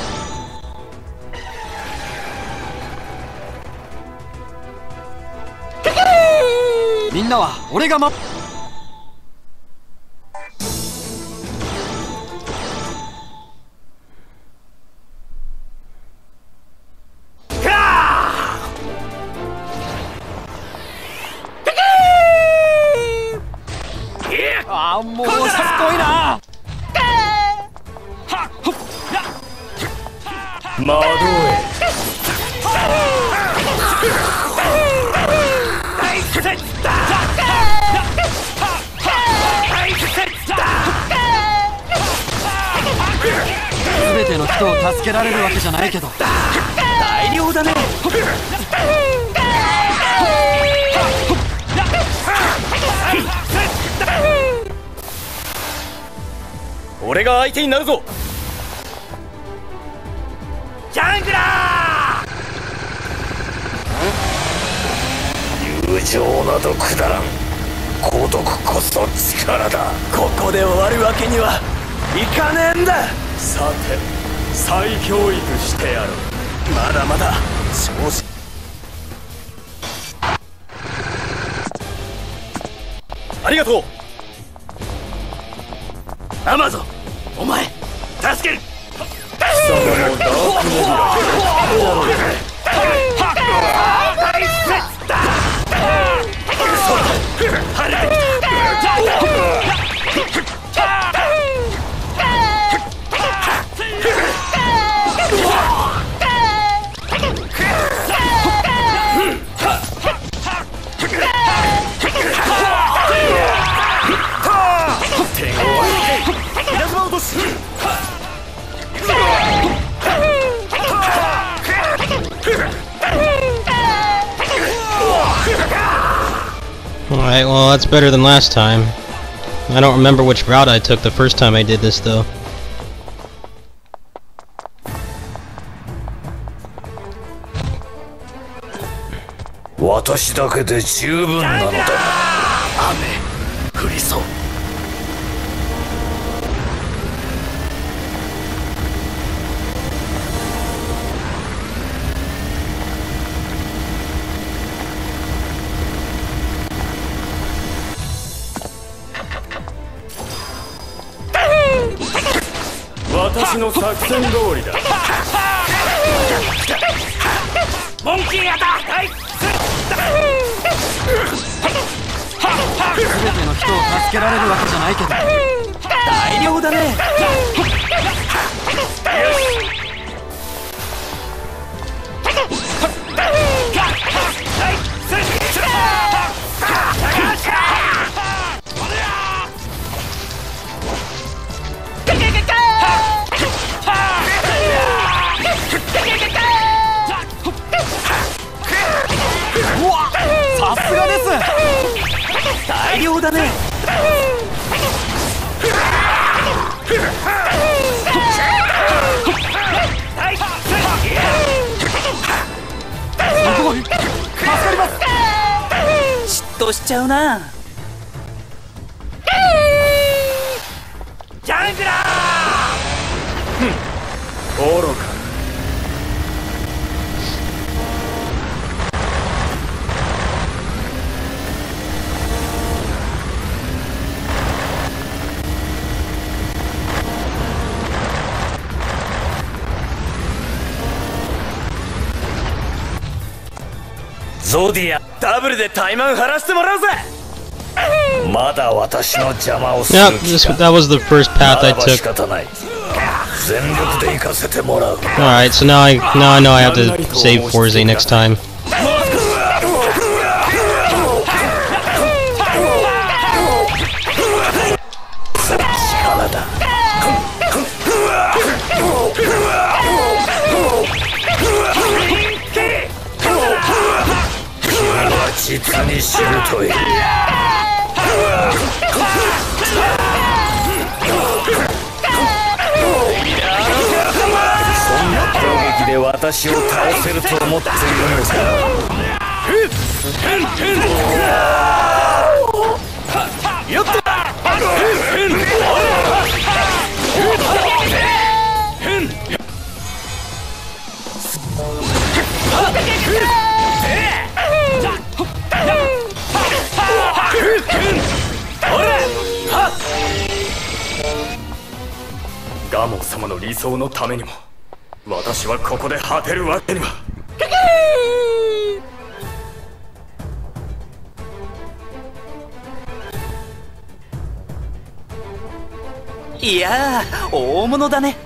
行かねえんだ。さて再教育してやろう。まだまだ調子。ありがとうアマゾン、お前助ける。貴様もダークネビュラ大切だ。晴れてAlright, well that's better than last time. I don't remember which route I took the first time I did this though. Watashi dake de jubun nano da. Ame furisou. 私の作戦通りだ。モンキーアタック。はい。全ての人を助けられるわけじゃないけど大量だね。よし。さすがです。大量だね。すごい。助かります。嫉妬しちゃうな。ジャングラー。愚か。ゾディア、ダブルで怠慢晴らしてもらうぜ。まだ私の邪魔をする気か。That was the first path I took. 仕方ない。全力で行かせてもらう。Alright, so now I know I have to save Forze next time. 力だ。実にしぶとい。そんな攻撃で私を倒せると思っているのか。やった。ガモン様の理想のためにも私はここで果てるわけには。いやー、大物だね。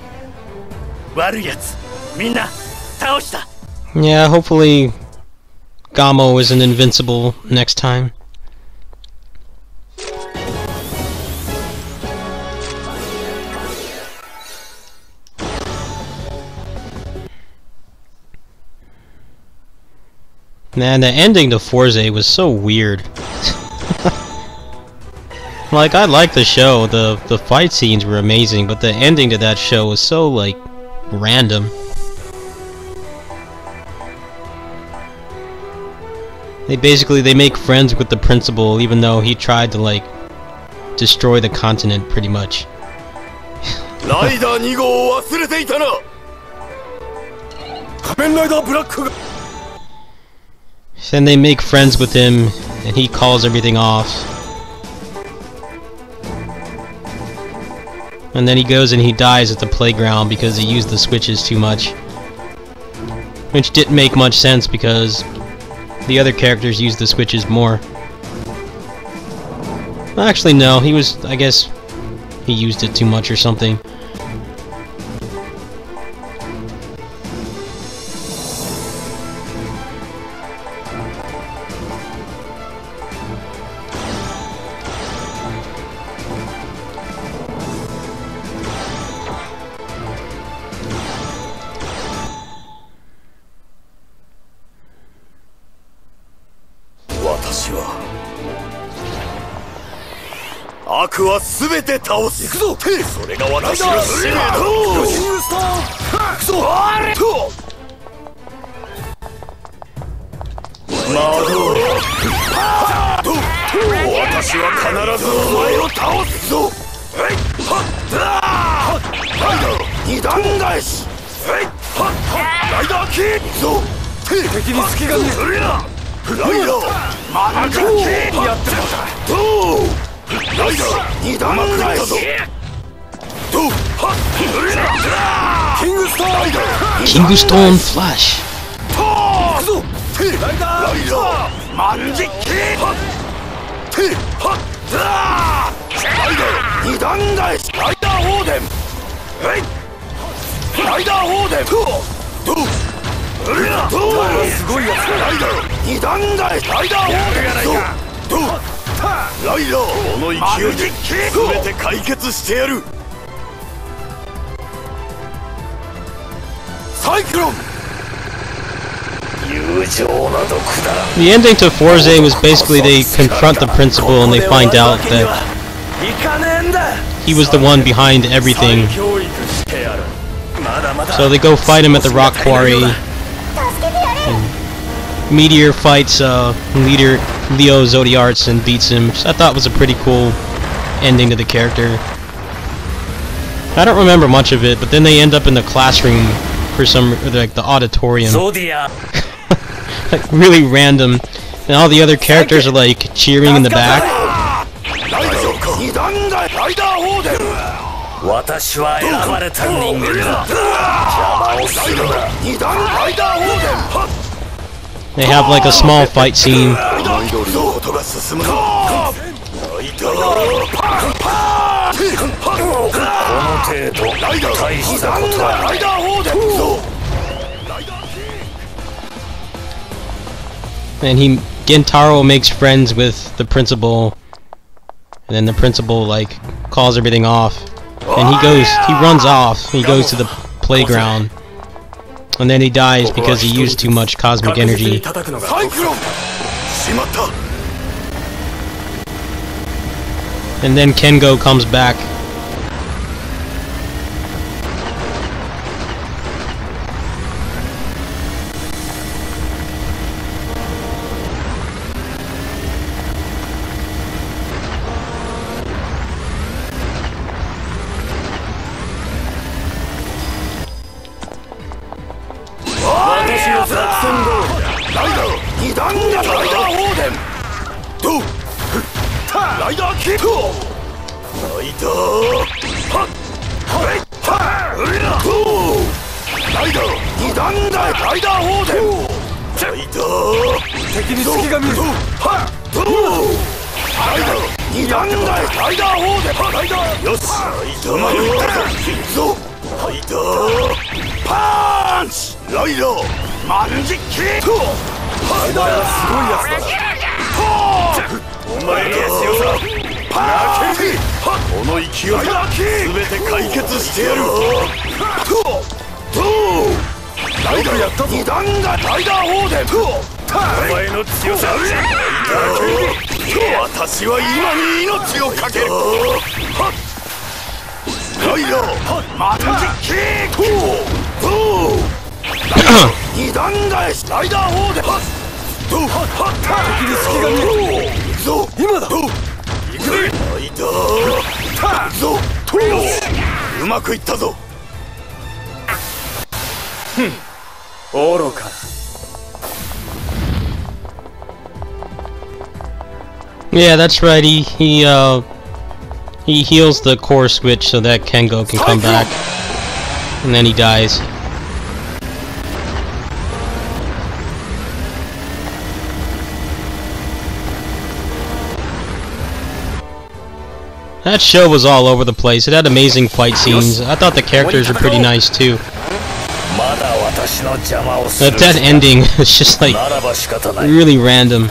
悪いやつみんな倒した。 Yeah, hopefully Gamo isn't invincible next time. Man, the ending to Forze was so weird. Like, I liked the show, the fight scenes were amazing, but the ending to that show was so, like, random. They make friends with the principal even though he tried to, like, destroy the continent, pretty much. ライダー2号を忘れていたな。仮面ライダーブラックが Then they make friends with him, and he calls everything off. And then he goes and he dies at the playground because he used the switches too much. Which didn't make much sense because the other characters used the switches more. Actually, no, I guess he used it too much or something. Kingstone Flash. The ending to Forze was basically they confront the principal and they find out that he was the one behind everything. So they go fight him at the rock quarry. And Meteor fights leader Leo Zodiarts and beats him, which I thought was a pretty cool ending to the character. I don't remember much of it, but then they end up in the classroom for some, like the auditorium. Like really random, and all the other characters are like cheering in the back. They have like a small fight scene. And Gentaro makes friends with the principal, and then the principal like calls everything off, and he runs off, he goes to the playground, and then he dies because he used too much cosmic energy. And then Kengo comes back. うまくいったぞ。愚か。Yeah, that's right. He heals the core switch so that Kengo can come back, and then he dies. That show was all over the place. It had amazing fight scenes. I thought the characters were pretty nice too. But that ending was just like really random.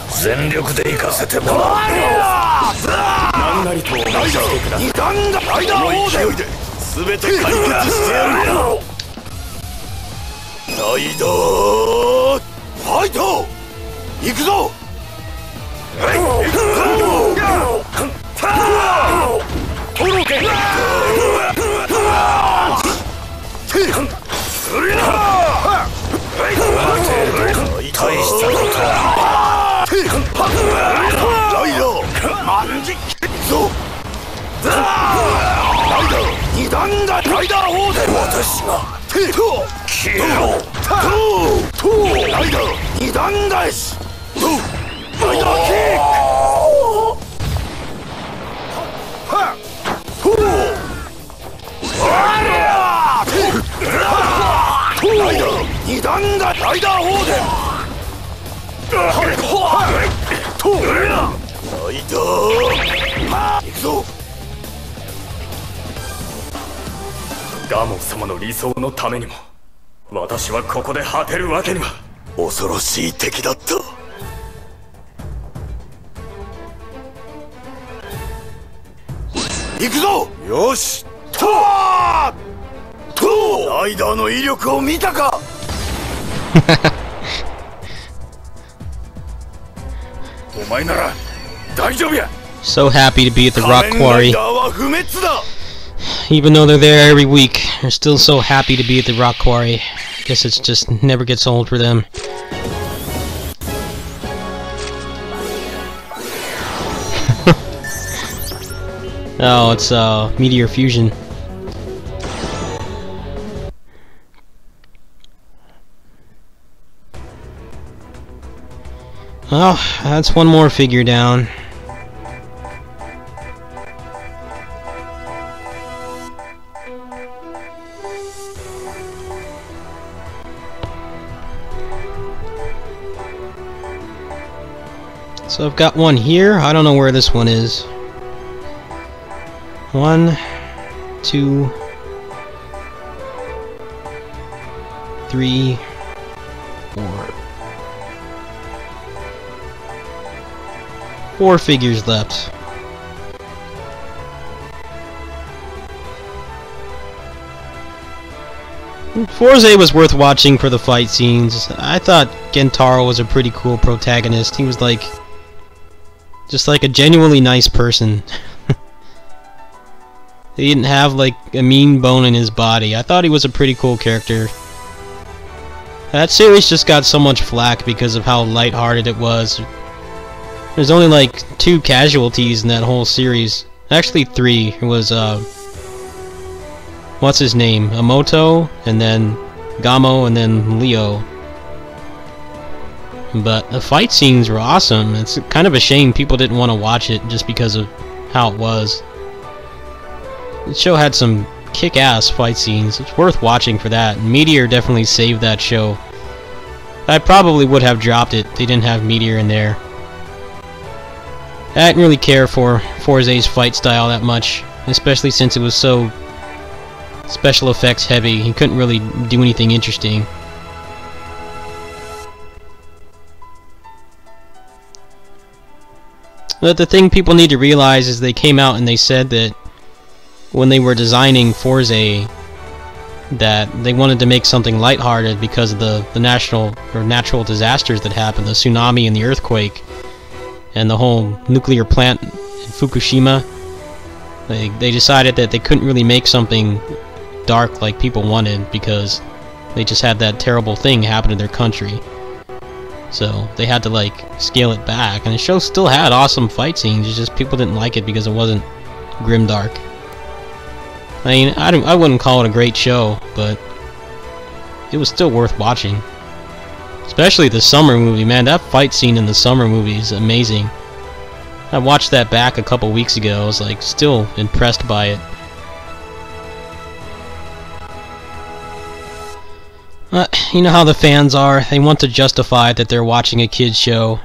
So happy to be at the rock quarry. Even though they're there every week, they're still so happy to be at the rock quarry. Guess it's just never gets old for them. Oh, it's meteor fusion. Oh, that's one more figure down. So I've got one here. I don't know where this one is. 1, 2, 3, 4. 4 figures left. Forza was worth watching for the fight scenes. I thought Gentaro was a pretty cool protagonist. He was like just like a genuinely nice person. He didn't have like a mean bone in his body. I thought he was a pretty cool character. That series just got so much flack because of how lighthearted it was. There's only like 2 casualties in that whole series. Actually 3. It was what's his name? Amoto, and then Gamo, and then Leo. But the fight scenes were awesome. It's kind of a shame people didn't want to watch it just because of how it was. The show had some kick-ass fight scenes. It's worth watching for that. Meteor definitely saved that show. I probably would have dropped it if they didn't have Meteor in there. I didn't really care for Forza's fight style that much, especially since it was so special effects heavy. He couldn't really do anything interesting. But the thing people need to realize is they came out and they said that when they were designing Forza that they wanted to make something lighthearted because of the natural disasters that happened, the tsunami and the earthquake and the whole nuclear plant in Fukushima. They decided that they couldn't really make something dark like people wanted because they just had that terrible thing happen in their country. So they had to like scale it back, and the show still had awesome fight scenes. It's just people didn't like it because it wasn't grimdark. I mean, I wouldn't call it a great show, but it was still worth watching. Especially the summer movie, man. That fight scene in the summer movie is amazing. I watched that back a couple weeks ago. I was like still impressed by it. You know how the fans are. They want to justify that they're watching a kids show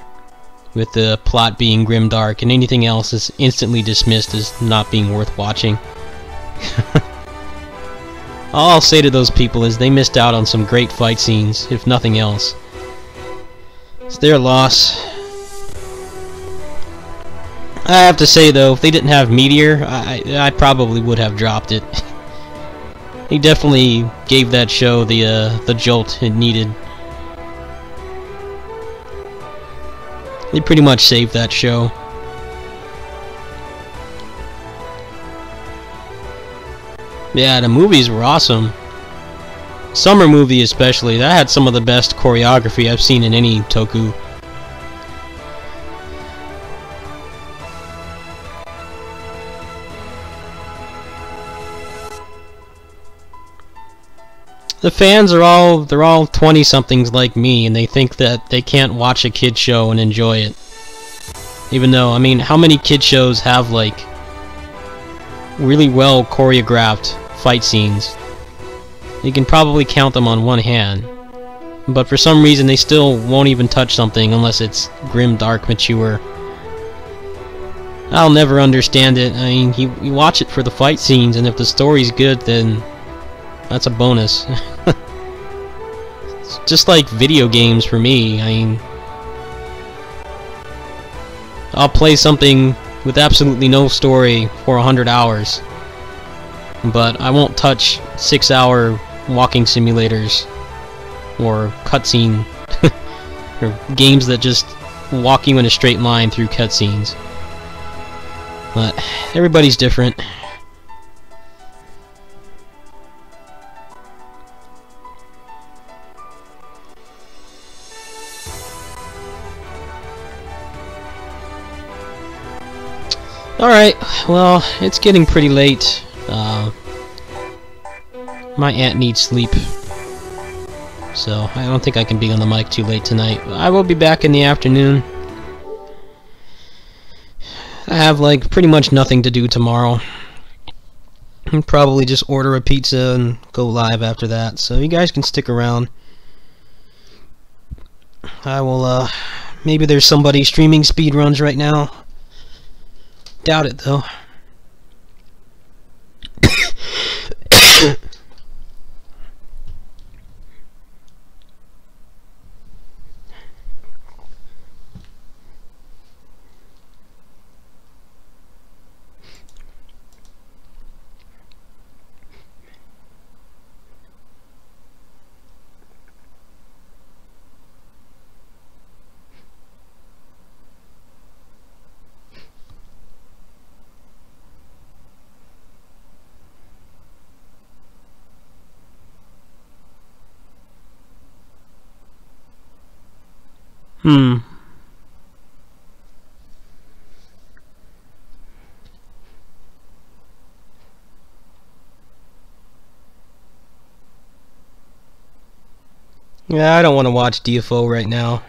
with the plot being grimdark, and anything else is instantly dismissed as not being worth watching. All I'll say to those people is they missed out on some great fight scenes, if nothing else. It's their loss. I have to say though, if they didn't have Meteor, I probably would have dropped it. He definitely gave that show the jolt it needed. They pretty much saved that show. Yeah, the movies were awesome. Summer movie especially, that had some of the best choreography I've seen in any toku. The fans are all 20-somethings like me, and they think that they can't watch a kid show and enjoy it. Even though, I mean, how many kid shows have like really well choreographed fight scenes? You can probably count them on one hand. But for some reason they still won't even touch something unless it's grim, dark, mature. I'll never understand it. I mean, you watch it for the fight scenes, and if the story's good, then that's a bonus. It's just like video games for me. I mean, I'll play something with absolutely no story for 100 hours, but I won't touch 6-hour walking simulators or cutscene or games that just walk you in a straight line through cutscenes. But everybody's different. Alright, well, it's getting pretty late. My aunt needs sleep, so I don't think I can be on the mic too late tonight. I will be back in the afternoon. I have like pretty much nothing to do tomorrow. I'll probably just order a pizza and go live after that, so you guys can stick around. I will, maybe there's somebody streaming speedruns right now. Doubt it, though. Yeah, I don't want to watch DFO right now.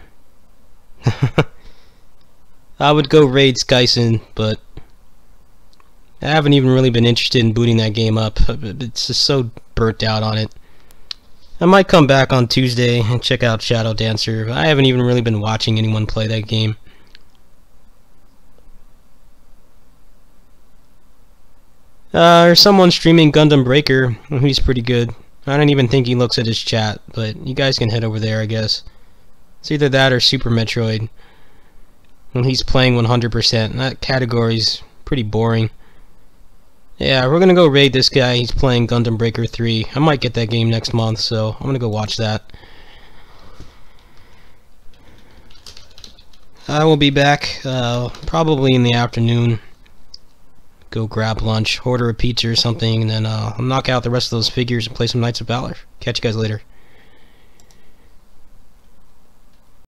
I would go raid Skyson, but I haven't even really been interested in booting that game up. It's just so burnt out on it. I might come back on Tuesday and check out Shadow Dancer. I haven't even really been watching anyone play that game. There's someone streaming Gundam Breaker. He's pretty good. I don't even think he looks at his chat, but you guys can head over there, I guess. It's either that or Super Metroid. And he's playing 100%. That category's pretty boring. Yeah, we're gonna go raid this guy. He's playing Gundam Breaker 3. I might get that game next month, so I'm gonna go watch that. I will be back probably in the afternoon. Go grab lunch, order a pizza or something, and then I'll knock out the rest of those figures and play some Knights of Valor. Catch you guys later.